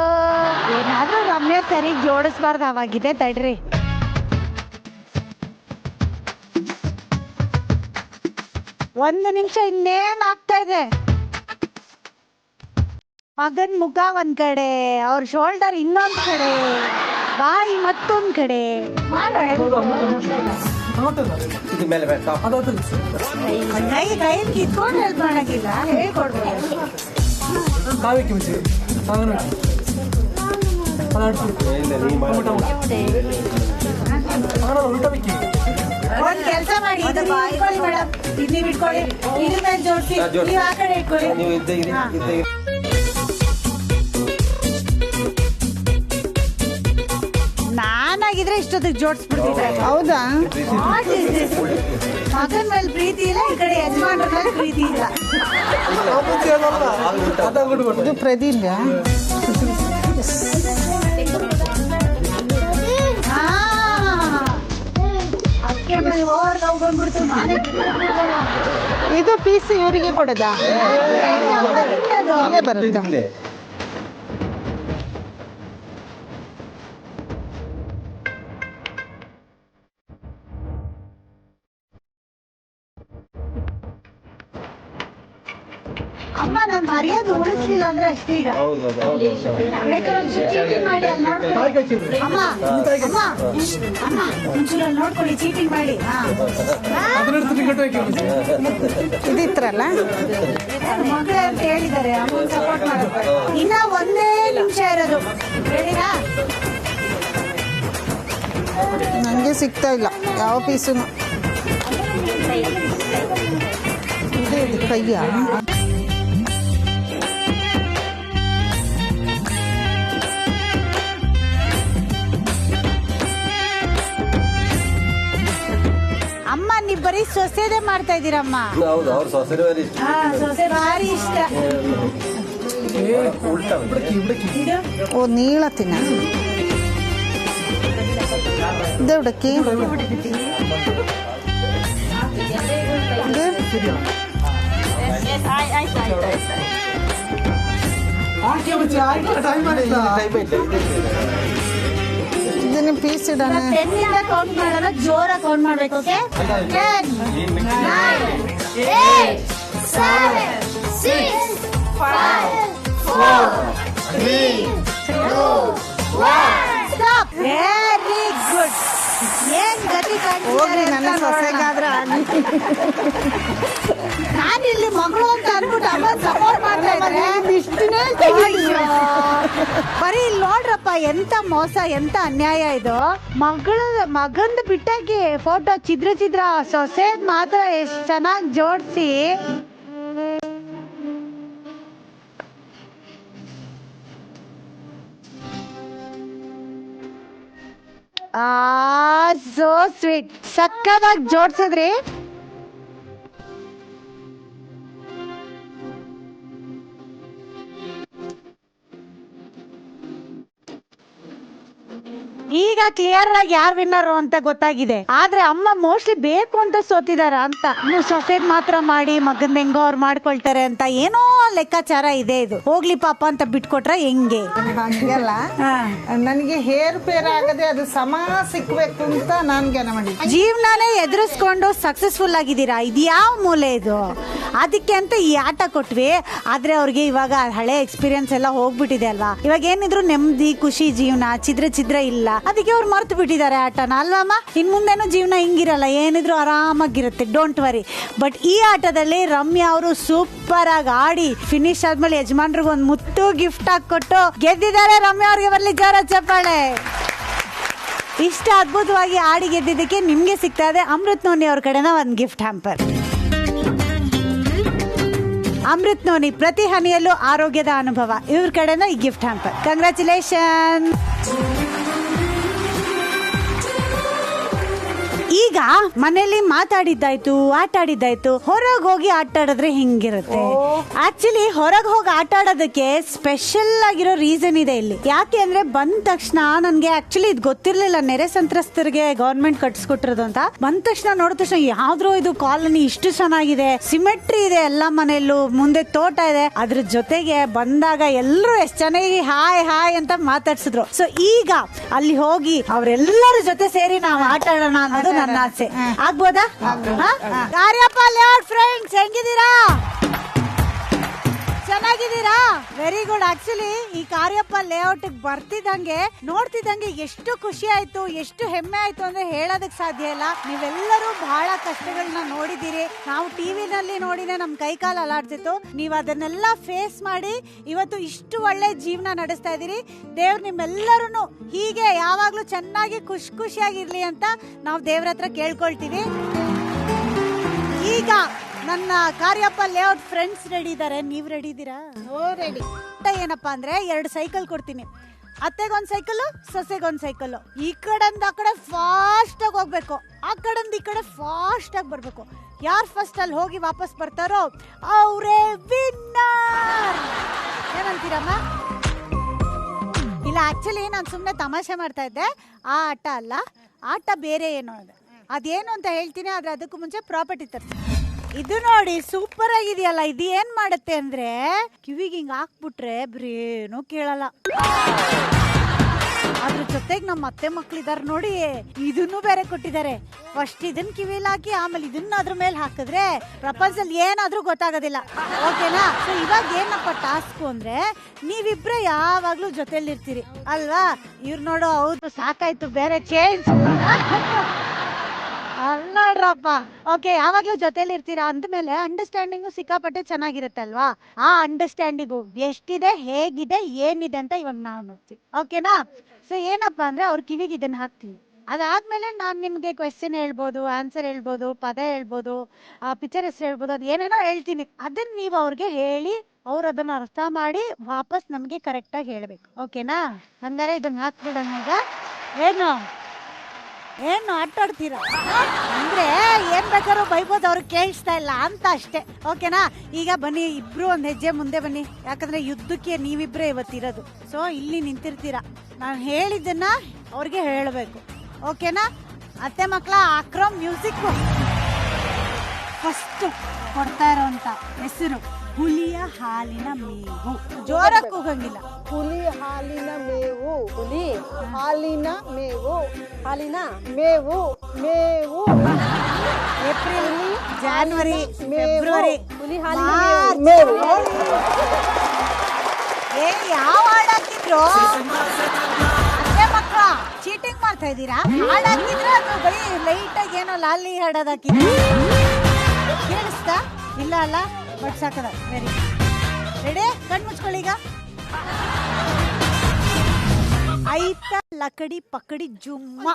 ಏನಾದ್ರೂ ರಮ್ಯ ಸರಿ ಜೋಡಿಸ್ಬಾರ್ದು ಅವಾಗಿದೆ. ತಡ್ರಿ. ಒಂದು ನಿಮಿಷ. ಇನ್ನೇನ್ ಆಗ್ತಾ ಇದೆ? ಮಗನ್ ಮುಖ ಒಂದ್ ಕಡೆ, ಅವ್ರ ಶೋಲ್ಡರ್ ಇನ್ನೊಂದ್ ಕಡೆ, ಬಾಯಿ ಮತ್ತೊಂದ್ ಕಡೆ. ಕೈ ಕಿತ್ಕೊಂಡು ಹೆಲ್ಪ್ ಮಾಡಕ್ಕಿಲ್ಲ, ಹೇಳ್ಕೊಡ್ಬೋದು. ಒಂದ್ ಕೆಲಸ ಮಾಡಿ, ಇಟ್ಕೊಳ್ಳಿ ಮೇಡಮ್, ಇಲ್ಲಿ ಇಟ್ಕೊಳ್ಳಿ, ಇದ್ರ ಮೇಲೆ ಜೋಡಿಸಿ, ನೀವು ಆ ಕಡೆ ಇಟ್ಕೊಳ್ಳಿ. ನಾನಾಗಿದ್ರೆ ಇಷ್ಟೊತ್ತಿಗೆ ಜೋಡಿಸ್ಬಿಡ್ತಿದ್ದೆ. ಹೌದಾ? ಮಗನ್ ಮೇಲೆ ಪ್ರೀತಿ ಇಲ್ಲ, ಈ ಕಡೆ ಯಜಮಾನ್ರ ಮೇಲೆ ಪ್ರೀತಿ ಇಲ್ಲ. ಇದು ಪ್ರದೀಪ್. ಇದು ಪೀಸ್ ಇವರಿಗೆ ಕೊಡೋದಾ? ಬರುತ್ತೆ. ಅಮ್ಮ, ನಾನು ಮರ್ಯಾದೆ ಉಳಿಸ್ಲಿಲ್ಲ ಅಂದ್ರೆ ಅಷ್ಟೇ. ಈಗ ಚೀಟಿಂಗ್ ಮಾಡಿ ಅಲ್ಲಿ ನೋಡ್ಕೊಳ್ಳಿ. ಅಮ್ಮ, ಅಮ್ಮ, ಒಂಚೂರು ಅಲ್ಲಿ ನೋಡ್ಕೊಳ್ಳಿ, ಚೀಟಿಂಗ್ ಮಾಡಿ. ಇದಿತ್ರಲ್ಲ ಮಕ್ಕಳು ಅಂತ ಹೇಳಿದ್ದಾರೆ, ಅಮ್ಮ ಸಪೋರ್ಟ್ ಮಾಡೋದು. ಇನ್ನ 1 ನಿಮಿಷ ಇರೋದು. ಹೇಳಿರಾ? ನನಗೆ ಸಿಗ್ತಾ ಇಲ್ಲ ಯಾವ ಪೀಸು. ಇದು ಕೈಯ ಅಮ್ಮ, ನೀವ್ ಬರೀ ಸೊಸೆದೇ ಮಾಡ್ತಾ ಇದ್ದೀರಮ್ಮ. ಸೊಸೆ ಭಾರಿ ಇಷ್ಟ. ಓ, ನೀಳ ತಿನ್ನ ದೇವಡಕ್ಕಿ. ಇದನ್ನ ಪೀಸ್ ಇಡೋಣ. 10 ಇಂದ ಕೌಂಟ್ ಮಾಡೋಣ, ಜೋರ ಕೌಂಟ್ ಮಾಡ್ಬೇಕು. 10, 9, 8, 7, 6, 5, 4, 3, 2, 1. ಸ್ಟಾಪ್. Very good. ಏನ್ ಗತಿ ಹೋಗ್ರಿ, ನನ್ನ ಸೊಸೆಗಾದ್ರೆ ನಾನಿಲ್ಲಿ ಮಗಳು ಅಂತ ಅನ್ಬಿಟ್ಟು ಅಮ್ಮ ಸಪೋರ್ಟ್ ಮಾಡ್ತಾ ಇದ್ದಾರೆ. ಬರೀ ಇಲ್ಲಿ ನೋಡ್ರಪ್ಪ, ಎಂತ ಮೋಸ, ಎಂತ ಅನ್ಯಾಯ ಇದು. ಮಗಂದು ಬಿಟ್ಟಾಗಿ ಫೋಟೋ ಚಿದ್ರ ಸೊಸೆ ಮಾತ್ರ ಎಷ್ಟ್ ಚೆನ್ನಾಗಿ ಜೋಡಿಸಿ. So sweet. ಸಕ್ಕದಾಗಿ ಜೋಡ್ಸಿದ್ರಿ. ಈಗ ಕ್ಲಿಯರ್ ಆಗಿ ಯಾರು ವಿನ್ನರು ಅಂತ ಗೊತ್ತಾಗಿದೆ. ಆದ್ರೆ ಅಮ್ಮ ಮೋಸ್ಟ್ಲಿ ಬೇಕು ಅಂತ ಸೋತಿದಾರ ಅಂತ. ನೀವು ಸೊಸೆದ್ ಮಾತ್ರ ಮಾಡಿ ಮಗನ್ ಹೆಂಗೋ ಅವ್ರು ಮಾಡ್ಕೊಳ್ತಾರೆ ಅಂತ ಏನೋ ಲೆಕ್ಕಾಚಾರ ಇದೆ. ಇದು ಹೋಗ್ಲಿ ಪಾಪ ಅಂತ ಬಿಟ್ಕೊಟ್ರ ಹೆಂಗೆ? ಹಂಗಲ್ಲ, ನನಗೆ ಹೇರ್ ಪೇರ್ ಆಗದೆ ಅದು ಸಮ ಸಿಕ್ಬೇಕು ಅಂತ ನಾನು ಜ್ಞಾನ ಮಾಡಿ ಜೀವನಾನೇ ಎದುರಿಸ್ಕೊಂಡು ಸಕ್ಸಸ್ಫುಲ್ ಆಗಿದ್ದೀರಾ. ಇದು ಯಾವ ಮೂಲೆ ಇದು? ಅದಕ್ಕೆ ಅಂತ ಈ ಆಟ ಕೊಟ್ವಿ. ಆದ್ರೆ ಅವ್ರಿಗೆ ಇವಾಗ ಹಳೆ ಎಕ್ಸ್ಪೀರಿಯನ್ಸ್ ಎಲ್ಲ ಹೋಗ್ಬಿಟ್ಟಿದೆ ಅಲ್ವಾ. ಇವಾಗ ಏನಿದ್ರು ನೆಮ್ಮದಿ ಖುಷಿ ಜೀವನ, ಚಿದ್ರ ಇಲ್ಲ. ಅದಕ್ಕೆ ಅವ್ರು ಮರ್ತು ಬಿಟ್ಟಿದ್ದಾರೆ ಆಟನ ಅಲ್ವಮ್ಮ. ಇನ್ ಮುಂದೇನು ಜೀವನ ಹಿಂಗಿರಲ್ಲ, ಏನಿದ್ರು ಆರಾಮಾಗಿರುತ್ತೆ, ಡೋಂಟ್ ವರಿ. ಬಟ್ ಈ ಆಟದಲ್ಲಿ ರಮ್ಯಾ ಅವರು ಸೂಪರ್ ಆಗಿ ಆಡಿ ಫಿನಿಶ್ ಆದ್ಮೇಲೆ ಯಜಮಾನ್ರಿಗೆ ಒಂದು ಮುತ್ತು ಗಿಫ್ಟ್ ಹಾಕೊಟ್ಟು ಗೆದ್ದಿದ್ದಾರೆ. ರಮ್ಯಾ ಅವ್ರಿಗೆ ಬರ್ಲಿ ಜೋರ ಚಪ್ಪಾಳೆ. ಇಷ್ಟ ಅದ್ಭುತವಾಗಿ ಆಡಿ ಗೆದ್ದಿದ್ದಕ್ಕೆ ನಿಮ್ಗೆ ಸಿಗ್ತಾ ಇದೆ ಅಮೃತ್ ನೋನಿ ಅವ್ರ ಕಡೆನ ಒಂದು ಗಿಫ್ಟ್ ಹ್ಯಾಂಪರ್. ಅಮೃತ್ ನೋನಿ, ಪ್ರತಿ ಹನಿಯಲ್ಲೂ ಆರೋಗ್ಯದ ಅನುಭವ, ಇವ್ರ ಕಡೆನ ಈ ಗಿಫ್ಟ್ ಹ್ಯಾಂಪರ್. ಕಂಗ್ರ್ಯಾಚುಲೇಷನ್. ಈಗ ಮನೇಲಿ ಮಾತಾಡಿದ್ದಾಯ್ತು, ಆಟ ಆಡಿದ್ದಾಯ್ತು, ಹೊರಗೆ ಹೋಗಿ ಆಟ ಆಡಿದ್ರೆ ಹಿಂಗಿರುತ್ತೆ. ಆಕ್ಚುಲಿ ಹೊರಗೆ ಹೋಗಿ ಆಟ ಆಡೋದಕ್ಕೆ ಸ್ಪೆಷಲ್ ಆಗಿರೋ ರೀಸನ್ ಇದೆ ಇಲ್ಲಿ. ಯಾಕೆ ಅಂದ್ರೆ ಬಂದ ತಕ್ಷಣ ನನ್ಗೆ ಆಕ್ಚುಲಿ ಇದು ಗೊತ್ತಿರ್ಲಿಲ್ಲ, ನೆರೆ ಸಂತ್ರಸ್ತರಿಗೆ ಗವರ್ಮೆಂಟ್ ಕಟ್ಸ್ಕೊಟ್ಟಿರೋದು ಅಂತ. ಬಂದ ತಕ್ಷಣ ನೋಡಿದ ತಕ್ಷಣ ಯಾವ್ದ್ರೋ ಇದು ಕಾಲನಿ ಇಷ್ಟು ಚೆನ್ನಾಗಿದೆ, ಸಿಮೆಟ್ರಿ ಇದೆ ಎಲ್ಲ ಮನೆಯಲ್ಲೂ, ಮುಂದೆ ತೋಟ ಇದೆ. ಅದ್ರ ಜೊತೆಗೆ ಬಂದಾಗ ಎಲ್ಲರೂ ಎಷ್ಟು ಚೆನ್ನಾಗಿ ಹಾಯ್ ಹಾಯ್ ಅಂತ ಮಾತಾಡ್ಸಿದ್ರು. ಸೊ ಈಗ ಅಲ್ಲಿ ಹೋಗಿ ಅವರೆಲ್ಲರ ಜೊತೆ ಸೇರಿ ನಾವು ಆಟ ಆಡೋಣ ಅನ್ನೋದು ನನ್ನ ಆಸೆ. ಆಗ್ಬೋದಾ? ಕಾರ್ಯಪ್ಪ ಲೇಔಟ್ ಫ್ರೆಂಡ್ಸ್, ಹೆಂಗಿದ್ದೀರಾ? ಚೆನ್ನಾಗಿದ್ದೀರಾ? Very good. ಆಕ್ಚುಲಿ ಈ ಕಾರ್ಯಪ್ಪ ಲೇಔಟ್ ಬರ್ತಿದ್ದಂಗೆ ನೋಡ್ತಿದ್ದಂಗೆ ಎಷ್ಟು ಖುಷಿ ಆಯ್ತು, ಎಷ್ಟು ಹೆಮ್ಮೆ ಆಯ್ತು ಅಂದ್ರೆ ಹೇಳೋದಕ್ ಸಾಧ್ಯ ಇಲ್ಲ. ನೀವೆಲ್ಲರೂ ಬಹಳ ಕಷ್ಟಗಳನ್ನ ನೋಡಿದ್ದೀರಿ. ನಾವು ಟಿವಿನಲ್ಲಿ ನೋಡಿನೇ ನಮ್ ಕೈ ಕಾಲು ಅಲಾಡ್ತಿತ್ತು. ನೀವ್ ಅದನ್ನೆಲ್ಲ ಫೇಸ್ ಮಾಡಿ ಇವತ್ತು ಇಷ್ಟು ಒಳ್ಳೆ ಜೀವನ ನಡೆಸ್ತಾ ಇದೀರಿ. ದೇವ್ರು ನಿಮ್ಮೆಲ್ಲರೂ ಹೀಗೆ ಯಾವಾಗ್ಲೂ ಚೆನ್ನಾಗಿ ಖುಷಿಯಾಗಿರ್ಲಿ ಅಂತ ನಾವು ದೇವ್ರ ಹತ್ರ ಕೇಳ್ಕೊಳ್ತೀವಿ. ಈಗ ನನ್ನ ಕಾರ್ಯಪ್ಪ ಲೇಔಟ್ ಫ್ರೆಂಡ್ಸ್ ರೆಡಿ ಇದ್ದಾರೆ, ನೀವ್ ರೆಡಿ ಇದ್ದೀರಾ? ರೆಡಿ. ಏನಪ್ಪಾ ಅಂದ್ರೆ 2 ಸೈಕಲ್ ಕೊಡ್ತೀನಿ. ಅತ್ತೆಗೊಂದ್ ಸೈಕಲ್, ಸೊಸೆಗೊಂದ್ ಸೈಕಲ್. ಈ ಕಡೆಯಿಂದ ಆ ಕಡೆ ಫಾಸ್ಟ್ ಆಗಿ ಹೋಗ್ಬೇಕು, ಆ ಕಡೆಯಿಂದ ಈ ಕಡೆ ಫಾಸ್ಟ್ ಆಗಿ ಬರ್ಬೇಕು. ಯಾರು ಫಸ್ಟ್ ಅಲ್ಲಿ ಹೋಗಿ ವಾಪಸ್ ಬರ್ತಾರೋ ಅವರೇ ವಿನ್ನರ್. ಏನಂತೀರಮ್ಮ? ಇಲ್ಲ, ಆಕ್ಚುಲಿ ನಾನು ಸುಮ್ಮನೆ ತಮಾಷೆ ಮಾಡ್ತಾ ಇದ್ದೆ. ಆ ಆಟ ಅಲ್ಲ, ಆಟ ಬೇರೆ ಏನೋ ಇದೆ. ಅದೇನು ಅಂತ ಹೇಳ್ತೀನಿ, ಆದ್ರೆ ಅದಕ್ಕೂ ಮುಂಚೆ ಪ್ರಾಪರ್ಟಿ ತರ್ತೀನಿ. ಇದು ನೋಡಿ, ಸೂಪರ್ ಆಗಿದೆಯಲ್ಲ. ಇದು ಏನ್ ಮಾಡುತ್ತೆ ಅಂದ್ರೆ ಕಿವಿಗೆ ಹಿಂಗ್ ಹಾಕ್ಬಿಟ್ರೆ ಬ್ರೇನು ಕೇಳಲ್ಲ. ಅದ್ರ ಜೊತೆಗೆ ನಮ್ಮ ಅತ್ತೆ ಮಕ್ಳಿದಾರ ನೋಡಿ, ಇದನ್ನು ಬೇರೆ ಕೊಟ್ಟಿದ್ದಾರೆ. ಫಸ್ಟ್ ಇದನ್ನ ಕಿವಿಲ್ ಹಾಕಿ ಆಮೇಲೆ ಇದನ್ನ ಅದ್ರ ಮೇಲೆ ಹಾಕಿದ್ರೆ ಪ್ರಪಂಚದಲ್ಲಿ ಏನಾದ್ರೂ ಗೊತ್ತಾಗೋದಿಲ್ಲ. ಓಕೆನಾ? ಸೊ ಇವಾಗ ಏನಪ್ಪ ಟಾಸ್ಕ್ ಅಂದ್ರೆ ನೀವಿಬ್ರೆ ಯಾವಾಗ್ಲೂ ಜೊತೆಲಿರ್ತೀರಿ ಅಲ್ವಾ. ಇವ್ರು ನೋಡು, ಹೌದು ಸಾಕಾಯ್ತು, ಬೇರೆ ಚೇಂಜ್ ಅಲ್ಲಾಡ್ರಪ್ಪ. ಓಕೆ, ಯಾವಾಗ್ಲೂ ಜೊತೆಲಿ ಇರ್ತೀರಾ ಅಂದ್ಮೇಲೆ ಅಂಡರ್ಸ್ಟ್ಯಾಂಡಿಂಗು ಸಿಕ್ಕಾಪಟ್ಟೆ ಚೆನ್ನಾಗಿರುತ್ತೆ ಅಲ್ವಾ. ಆ ಅಂಡರ್ಸ್ಟ್ಯಾಂಡಿಂಗು ಎಷ್ಟಿದೆ, ಹೇಗಿದೆ, ಏನಿದೆ ಅಂತ ಇವಾಗ ನಾವು ನೋಡ್ತೀವಿ. ಓಕೆನಾ? ಸೊ ಏನಪ್ಪಾ ಅಂದ್ರೆ ಅವ್ರ ಕಿವಿಗೆ ಇದನ್ನ ಹಾಕ್ತೀವಿ. ಅದಾದ್ಮೇಲೆ ನಾನ್ ನಿಮ್ಗೆ ಕ್ವೆಶ್ಚನ್ ಹೇಳ್ಬೋದು, ಆನ್ಸರ್ ಹೇಳ್ಬೋದು, ಪದ ಹೇಳ್ಬೋದು, ಪಿಕ್ಚರ್ ಹೆಸರು ಹೇಳ್ಬೋದು, ಅದ್ ಏನೇನೋ ಹೇಳ್ತೀನಿ. ಅದನ್ನ ನೀವು ಅವ್ರಿಗೆ ಹೇಳಿ ಅವ್ರು ಅದನ್ನ ಅರ್ಥ ಮಾಡಿ ವಾಪಸ್ ನಮ್ಗೆ ಕರೆಕ್ಟ್ ಆಗಿ ಹೇಳ್ಬೇಕು. ಓಕೆನಾ? ಹಂಗಾರೆ ಇದನ್ನ ಹಾಕ್ಬಿಡೋಣ. ಈಗ ಏನು ಆಟಾಡ್ತೀರಾ ಅಂದ್ರೆ ಏನ್ ಬೇಕಾದ್ರೂ ಬೈಬೋದು, ಅವ್ರಿಗೆ ಕೇಳಿಸ್ತಾ ಇಲ್ಲ ಅಂತ ಅಷ್ಟೇ. ಓಕೆನಾ? ಈಗ ಬನ್ನಿ, ಇಬ್ರು ಒಂದ್ ಹೆಜ್ಜೆ ಮುಂದೆ ಬನ್ನಿ. ಯಾಕಂದ್ರೆ ಯುದ್ಧಕ್ಕೆ ನೀವಿಬ್ರೆ ಇವತ್ತಿರೋದು. ಸೊ ಇಲ್ಲಿ ನಿಂತಿರ್ತೀರಾ, ನಾನು ಹೇಳಿದ್ದನ್ನ ಅವ್ರಿಗೆ ಹೇಳಬೇಕು. ಓಕೆನಾ? ಅತ್ತೆ ಮಕ್ಕಳ ಅಕ್ರಮ್ ಮ್ಯೂಸಿಕ್. ಫಸ್ಟ್ ಕೊಡ್ತಾ ಇರೋಂತ ಹೆಸರು ಹುಲಿಯ ಹಾಲಿನ ಮೇವು. ಜೋರಾಗಿ ಹೋಗಂಗಿಲ್ಲ. ಹುಲಿ ಹಾಲಿನ ಮೇವು, ಹುಲಿ ಹಾಲಿನ ಮೇವು, ಹಾಲಿನ ಮೇವು, ಮೇವು. ಏಪ್ರಿಲ್, ಜಾನ್ವರಿ, ಫೆಬ್ರವರಿ, ಹುಲಿ ಹಾಲಿನ ಮೇವು. ಯಾವ ಹಾಡಾಕಿದ್ರು? ಅತ್ತೆ ಮಕ್ಕಳ ಚೀಟಿಂಗ್ ಮಾಡ್ತಾ ಇದ್ದೀರಾ? ಹಾಡಾಕಿದ್ರೆ ಅದು ಬರೀ ಲೈಟ್ ಆಗಿ ಏನೋ ಲಾಲಿ ಹಾಡೋದ್ ಹಾಕಿದ್ರು. ಕೇಳಿಸ್ತಾ? ಇಲ್ಲ ಅಲ್ಲ, ಬಟ್ ಸಾಕದ. Very ready? ಕಣ್ ಮುಚ್ಕೊಳ್ಳಿ. ಈಗ ಐತ ಲಕಡಿ ಪಕಡಿ ಜುಮ್ಮ.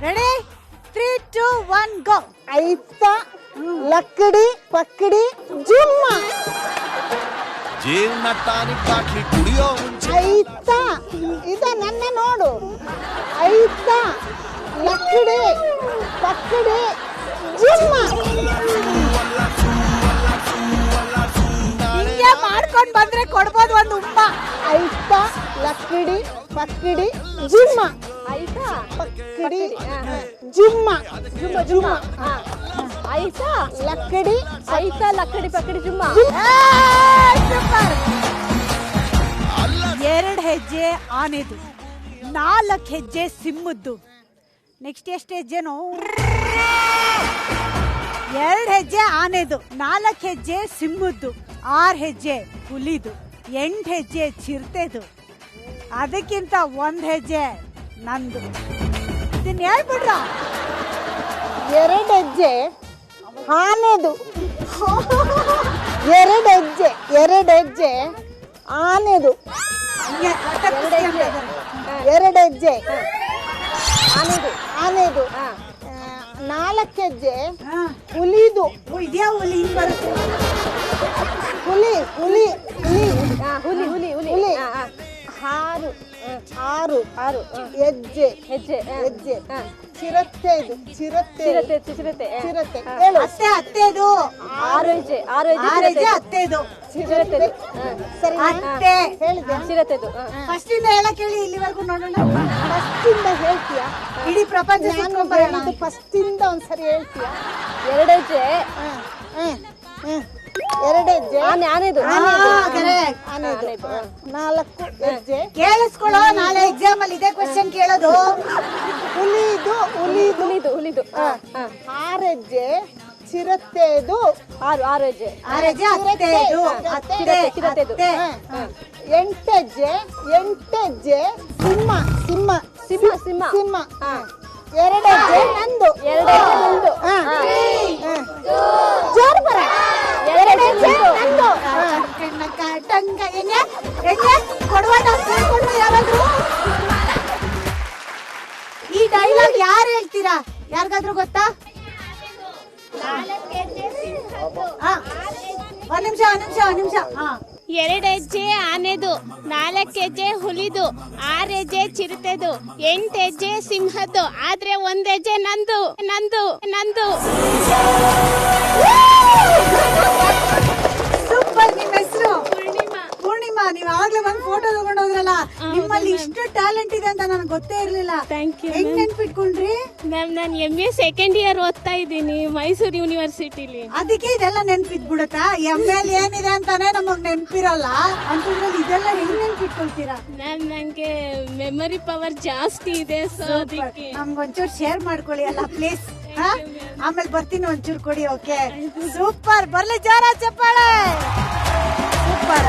ರೆಡಿ? 3, 2, 1 ಗೋ. ಐತ ಲಕ್ಕಡಿ ಪಕ್ಕಡಿ ಜುಮ್ಮ. ಜೀವನ ಟಾನಿಕ್ ಬಾಟ್ಲಿ ಕುಡಿಯೋ ಮುಂಚೆ ಐತ ಇದ ನನ್ನ ನೋಡು. ಐತ ಲಕ್ಕಡಿ ಪಕ್ಕಡಿ ಜುಮ್ಮ. ಹಿಂಗೆ ಮಾಡ್ಕೊಂಡ್ ಬಂದ್ರೆ ಕೊಡ್ಬೋದು ಒಂದು ಉಮ್ಮ. ಐತ ಲಕ್ಕಡಿ ಪಕ್ಕಡಿ ಜುಮ್ಮ. ಐತ ಪಕ್ಕಡಿ ಜುಮ್ಮ. ಜುಮ್ಮ ಜುಮ್ಮ. ಐತ ಲಕ್ಕಡಿ ಐತ ಲಕ್ಕಡಿ ಪಕ್ಕಡಿ ಜುಮ್ಮ. ಸೂಪರ್. 2 ಹೆಜ್ಜೆ ಆನೆದು, 4 ಹೆಜ್ಜೆ ಸಿಂಹದ್ದು. ನೆಕ್ಸ್ಟ್ ಎಷ್ಟು ಹೆಜ್ಜೆನೋ 2 ಹೆಜ್ಜೆ ಆನೆದು, 4 ಹೆಜ್ಜೆ ಸಿಂಹದ್ದು, 6 ಹೆಜ್ಜೆ ಹುಲಿದು, 8 ಹೆಜ್ಜೆ ಚಿರತೆದು, ಅದಕ್ಕಿಂತ 1 ಹೆಜ್ಜೆ ನಂದು. ಇದನ್ನ ಹೇಳ್ಬಿಡ್ರ. 2 ಹೆಜ್ಜೆ ಆನೆದು, 2 ಹೆಜ್ಜೆ ಆನೆದು, 2 ಹೆಜ್ಜೆ ಆನೆದು, 4 ಹೆಜ್ಜೆ ಹುಲಿದು. ಇದ್ಯಾ ಹುಲಿ ಹಿಂಗ್ ಬರುತ್ತೆ? ಹುಲಿ ಹುಲಿ ಹುಲಿ ಹುಲಿ ಹುಲಿ ಹುಲಿ ಹುಲಿ. 6 ಹೆಜ್ಜೆ ಹೆಜ್ಜೆ ಚಿರತೆದು, ಚಿರತೆ ಚಿರತೆ ಚಿರತೆ. ಹೇಳು. ಅತ್ತೆದು 6 ಹೆಜ್ಜೆ 6 ಹೆಜ್ಜೆ ಅತ್ತೆದು. ಚಿರತೆದು ಸರಿ ಅತ್ತೆ ಹೇಳಿದೆ. ಚಿರತೆದು ಫಸ್ಟ್ ಇಂದ ಹೇಳಕ್ ಹೇಳಿ, ಇಲ್ಲಿವರೆಗೂ ನೋಡೋಣ. ಫಸ್ಟ್ ಇಂದ ಹೇಳ್ತೀಯಾ? ಇಡೀ ಪ್ರಪಂಚ ಫಸ್ಟ್ ಇಂದ ಒಂದ್ಸರಿ ಹೇಳ್ತೀಯಾ? 2 ಹೆಜ್ಜೆ 2 ಹೆಜ್ಜೆ ಆನೆದು ಆನೆದು, 4 ಹೆಜ್ಜೆ ಕೇಳಿಸ್ಕೊಳ್ಳೋ, ನಾಳೆ ಎಕ್ಸಾಮ್ ಅಲ್ಲಿ ಇದೇ ಕ್ವಶನ್ ಕೇಳೋದು. ಹುಲಿದು ಹುಲಿದು. ಹುಲಿದು 6 ಹೆಜ್ಜೆ ಚಿರತೆದು, 6 ಹೆಜ್ಜೆ 6 ಹೆಜ್ಜೆ ಅತ್ತೆದು, ಚಿರತೆದು 8 ಹೆಜ್ಜೆ ಸಿಂಹ ಸಿಂಹ ಸಿಂಹ ಸಿಂಹ ಸಿಂಹ. 2 ಹೆಜ್ಜೆ ನಂದು. 2 ಹೆಜ್ಜೆ ನಂದು. ಜೋರು ಬರ. 2 ಹೆಜ್ಜೆ ನಂದು. ಈ ಡೈಲಾಗ್ ಯಾರು ಹೇಳ್ತೀರಾ? ಯಾರಿಗಾದ್ರೂ ಗೊತ್ತಾ? ಒಂದ್ ನಿಮಿಷ. 2 ಹೆಜ್ಜೆ ಆನೆದು, 4 ಹೆಜ್ಜೆ ಹುಲಿದು, 6 ಹೆಜ್ಜೆ ಚಿರತೆದು, 8 ಹೆಜ್ಜೆ ಸಿಂಹದ್ದು, ಆದ್ರೆ 1 ಹೆಜ್ಜೆ ನಂದು. ಸೂಪರ್. ನಿಮ್ಮ ಹೆಸರು? ಪೂರ್ಣಿಮಾ. ನೀವ್ ಆವಾಗ್ಲೇ ಬಂದ್ ಫೋಟೋ ತಗೊಂಡ್ ಹೋದ್ರಲ್ಲ, ನಿಮ್ಮಲ್ಲಿ ಇಷ್ಟು ಟ್ಯಾಲೆಂಟ್ ಇದೆ ಅಂತ ನನಗೆ ಗೊತ್ತೇ ಇರ್ಲಿಲ್ಲ. Thank you. ಹೆಂಗ್ ನೆನ್ಪಿಟ್ಕೊಂಡ್ರಿ? ಮ್ಯಾಮ್, ನಾನು MA ಸೆಕೆಂಡ್ ಇಯರ್ ಓದ್ತಾ ಇದ್ದೀನಿ ಮೈಸೂರು ಯೂನಿವರ್ಸಿಟಿಲಿ. ಅದಕ್ಕೆ ಇದೆಲ್ಲ ನೆನ್ಪಿಟ್ಬಿಡುತ್ತಾ? ML ಏನಿದೆ ಅಂತಾನೆ ನಮಗ್ ನೆನ್ಪಿರಲ್ಲ ಅಂತಂದ್ರಲ್ಲಿ ಇದೆಲ್ಲ ಹೆಂಗ್ ನೆನ್ಪಿಟ್ಕೊಳ್ತೀರಾ? ಮ್ಯಾಮ್, ನಂಗೆ ಮೆಮೊರಿ ಪವರ್ ಜಾಸ್ತಿ ಇದೆ, ಸೊ ಅದಕ್ಕೆ ನಮ್ಗೊಂಚೂರು ಶೇರ್ ಮಾಡ್ಕೊಳ್ಳಿ ಅಲ್ಲ ಪ್ಲೀಸ್. ಆಮೇಲೆ ಬರ್ತೀನಿ, ಒಂಚೂರು ಕೊಡಿ. Okay, super. ಬರ್ಲಿ ಜೋರ ಚಪ್ಪಾಳೆ. ಸೂಪರ್.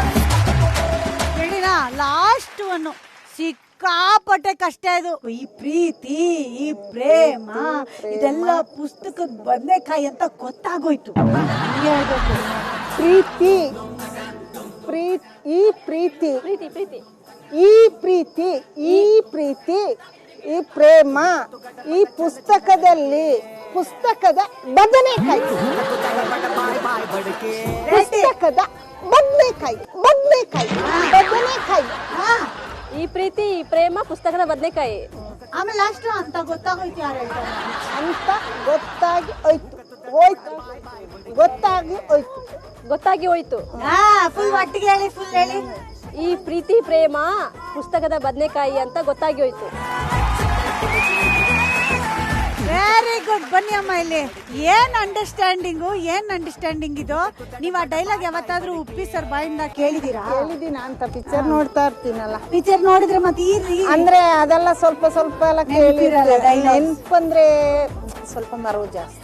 ಹೇಳಿನಾ, ಲಾಸ್ಟ್ ಒನ್ನು ಸಿಕ್ಕಾಪಟ್ಟೆ ಕಷ್ಟ ಇದು. ಈ ಪ್ರೀತಿ, ಈ ಪ್ರೇಮ, ಇದೆಲ್ಲ ಪುಸ್ತಕದ ಬದನೆಕಾಯಿ ಅಂತ ಗೊತ್ತಾಗೋಯ್ತು. ಪ್ರೀತಿ ಈ ಪ್ರೀತಿ ಈ ಪ್ರೀತಿ ಈ ಪ್ರೀತಿ ಈ ಪ್ರೇಮ ಈ ಪುಸ್ತಕದ ಬದನೆಕಾಯಿ. ಪುಸ್ತಕದ ಬದನೆಕಾಯಿ. ಈ ಪ್ರೀತಿ ಈ ಪ್ರೇಮ ಪುಸ್ತಕದ ಬದನೆಕಾಯಿ. ಆಮೇಲೆ ಲಾಸ್ಟ್ ಅಂತ ಗೊತ್ತಾಗೋಯ್ತು. ಯಾರು ಹೇಳ್ತಾರೆ ಅಂತ ಗೊತ್ತಾಗಿ ಹೋಯ್ತು. ಫುಲ್ ಒಟ್ಟಿಗೆ ಹೇಳಿ, ಫುಲ್ ಹೇಳಿ. ಈ ಪ್ರೀತಿ ಪ್ರೇಮ ಪುಸ್ತಕದ ಬದನೆಕಾಯಿ ಅಂತ ಗೊತ್ತಾಗಿ ಹೋಯ್ತು. Very good. ಬನ್ನಿ ಅಮ್ಮ ಇಲ್ಲಿ. ಏನ್ ಅಂಡರ್ಸ್ಟ್ಯಾಂಡಿಂಗ್ ಇದು? ನೀವ್ ಆ ಡೈಲಾಗ್ ಯಾವತ್ತಾದ್ರೂ ಉಪ್ಪಿ ಸರ್ ಬಾಯಿಂದ ಕೇಳಿದೀರಾ? ಕೇಳಿದೀನ ಅಂತ ಪಿಕ್ಚರ್ ನೋಡ್ತಾ ಇರ್ತೀನಲ್ಲ. ಪಿಕ್ಚರ್ ನೋಡಿದ್ರೆ ಮತ್ತೆ ಅಂದ್ರೆ ಅದೆಲ್ಲ ಸ್ವಲ್ಪ ಎಲ್ಲ ಕೇಳಿರಲ್ಲ. ನೆನ್ಪಂದ್ರೆ ಸ್ವಲ್ಪ ಮರವು ಜಾಸ್ತಿ.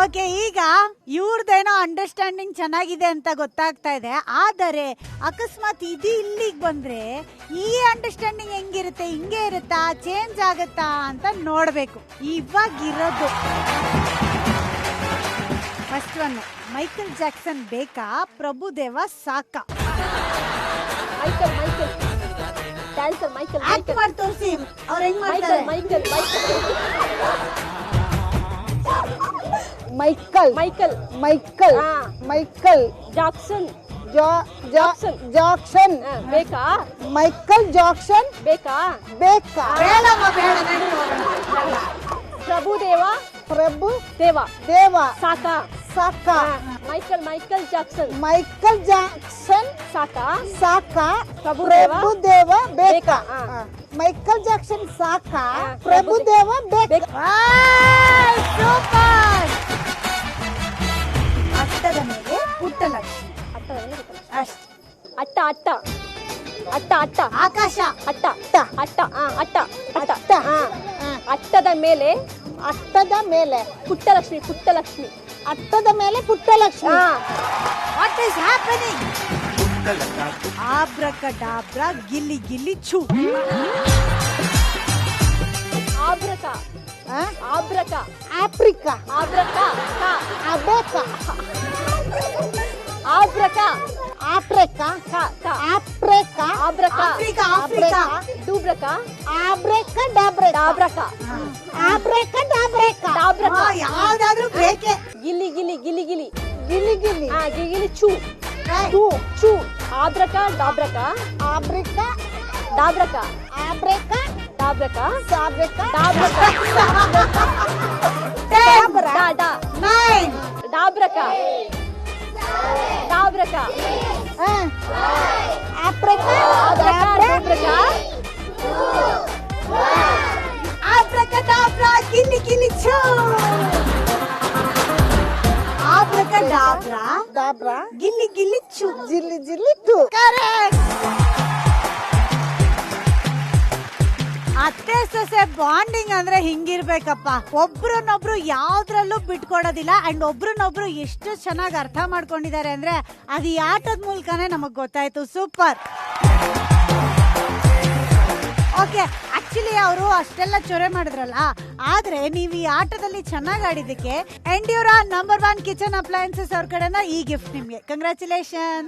ಓಕೆ, ಈಗ ಇವ್ರದ್ದೇನೋ ಅಂಡರ್ಸ್ಟ್ಯಾಂಡಿಂಗ್ ಚೆನ್ನಾಗಿದೆ ಅಂತ ಗೊತ್ತಾಗ್ತಾ ಇದೆ. ಆದರೆ ಅಕಸ್ಮಾತ್ ಇದು ಇಲ್ಲಿಗೆ ಬಂದ್ರೆ ಈ ಅಂಡರ್ಸ್ಟ್ಯಾಂಡಿಂಗ್ ಹೆಂಗಿರುತ್ತೆ? ಹಿಂಗೆ ಇರುತ್ತಾ, ಚೇಂಜ್ ಆಗುತ್ತಾ ಅಂತ ನೋಡ್ಬೇಕು. ಇವಾಗಿರೋದು ಫಸ್ಟ್ ಒನ್, ಮೈಕಲ್ ಜಾಕ್ಸನ್ ಬೇಕಾ, ಪ್ರಭುದೇವ ಸಾಕಾ? ಆಕ್ಟ್ ಮಾಡಿ ತೋರಿಸಿ ಅವ್ರು ಹೆಂಗ್ ಮಾಡ್ತಾರೆ. ಮೈಕಲ್ ಜಾಕ್ಸನ್ ಬೇಕಾ? ಮೈಕಲ್ ಜಾಕ್ಸನ್ ಬೇಕಾ? ಬೇಡಮ್ಮ, ಬೇಡ. ಪ್ರಭುದೇವ ಸಾಕಾ? ಮೈಕಲ್ ಜಾಕ್ಸನ್ ಸಾಕಾ? ಪ್ರಭುದೇವ ಬೇಕಾ? ಮೈಕಲ್ ಜಾಕ್ಸನ್ ಸಾಕಾ? ಪ್ರಭುದೇವ ಬೇಕಾ? ಸೂಪರ್. ಅಟ್ಟದ ಮೇಲೆ ಪುಟ್ಟಲಕ್ಷ್ಮಿ. ಅಟ್ಟ ಆಕಾಶ. ಅಟ್ಟದ ಮೇಲೆ ಅಟ್ಟದ ಮೇಲೆ ಪುಟ್ಟಲಕ್ಷ್ಮಿ ಪುಟ್ಟಲಕ್ಷ್ಮಿ. ಅಟ್ಟದ ಮೇಲೆ Puttalakshmi. What is happening? Abracadabra ಗಿಲ್ಲಿ ಗಿಲ್ಲಿ ಛೂ. ಆಬ್ರಕ ಆಬ್ರಕ ಆಫ್ರಿಕಾ. ಆಬ್ರಕ ಅಬೇಕ. ಆಬ್ರಕ ಆಫ್ರಿಕಾ. ಆಫ್ರಿಕಾ. ಆಬ್ರಕ ಆಫ್ರಿಕಾ ಆಫ್ರಿಕಾ. ಡೂಬ್ರಕ ಆಬ್ರೇಕ ಡಾಬ್ರೇಕ. ಡಾಬ್ರಕ ಆಬ್ರೇಕ ಡಾಬ್ರೇಕ. ಡಾಬ್ರಕ. ಯಾವ್ದಾದ್ರು ಬ್ರೇಕೆ. ಗಿಲಿ ಗಿಲಿ ಗಿಲಿ ಗಿಲಿ ಗಿಲಿ ಗಿಲಿ. ಗಿಲಿ ಚೂ ಚೂ ಚೂ. ಆಬ್ರಕ ಡಾಬ್ರಕ ಆಬ್ರಿಕಾ. ಡಾಬ್ರಕ ಆಬ್ರೇಕ ಡಾಬ್ರಕ ಡಾಬ್ರೇಕ. ಡಾಬ್ರಕ ಡಾ ಡಾ 9. ಡಾಬ್ರಕ ಡಾಬ್ರಕ ಆಫ್ರಿಕಾ. ಆಬ್ರಕ ಡೂಬ್ರಕ ಆಬ್ರಕಡಾಬ್ರ ಗಿಲ್ಲಿ ಗಿಲ್ಲಿ ಛೂ. ಆಬ್ರಕಡಾಬ್ರ ಡಾಬ್ರಾ. ಗಿಲ್ಲಿ ಗಿಲ್ಲಿ ಛೂ. ಜಿಲ್ಲಿ ಜಿಲ್ಲಿ ಟು. ಅತ್ತೆ ಸೊಸೆ ಬಾಂಡಿಂಗ್ ಅಂದ್ರೆ ಹಿಂಗಿರ್ಬೇಕಪ್ಪ. ಒಬ್ರನ್ನೊಬ್ರು ಯಾವ್ದ್ರಲ್ಲೂ ಬಿಟ್ಕೊಡೋದಿಲ್ಲ. ಅಂಡ್ ಒಬ್ರನ್ನೊಬ್ರು ಎಷ್ಟು ಚೆನ್ನಾಗಿ ಅರ್ಥ ಮಾಡ್ಕೊಂಡಿದ್ದಾರೆ ಅಂದ್ರೆ ಅದು ಈ ಆಟದ ಮೂಲಕನೇ ನಮಗ್ ಗೊತ್ತಾಯ್ತು. ಸೂಪರ್. ಓಕೆ, ಆಕ್ಚುಲಿ ಅವರು ಅಷ್ಟೆಲ್ಲ ಚೊರೆ ಮಾಡಿದ್ರಲ್ಲ, ಆದ್ರೆ ನೀವು ಈ ಆಟದಲ್ಲಿ ಚೆನ್ನಾಗಿ ಆಡಿದ್ದಕ್ಕೆ ಎಂಡ್ಯೂರಾ ನಂಬರ್ 1 ಕಿಚನ್ ಅಪ್ಲಯನ್ಸಸ್ ಅವ್ರ ಕಡೆನ ಈ ಗಿಫ್ಟ್ ನಿಮ್ಗೆ. ಕಂಗ್ರ್ಯಾಚುಲೇಷನ್.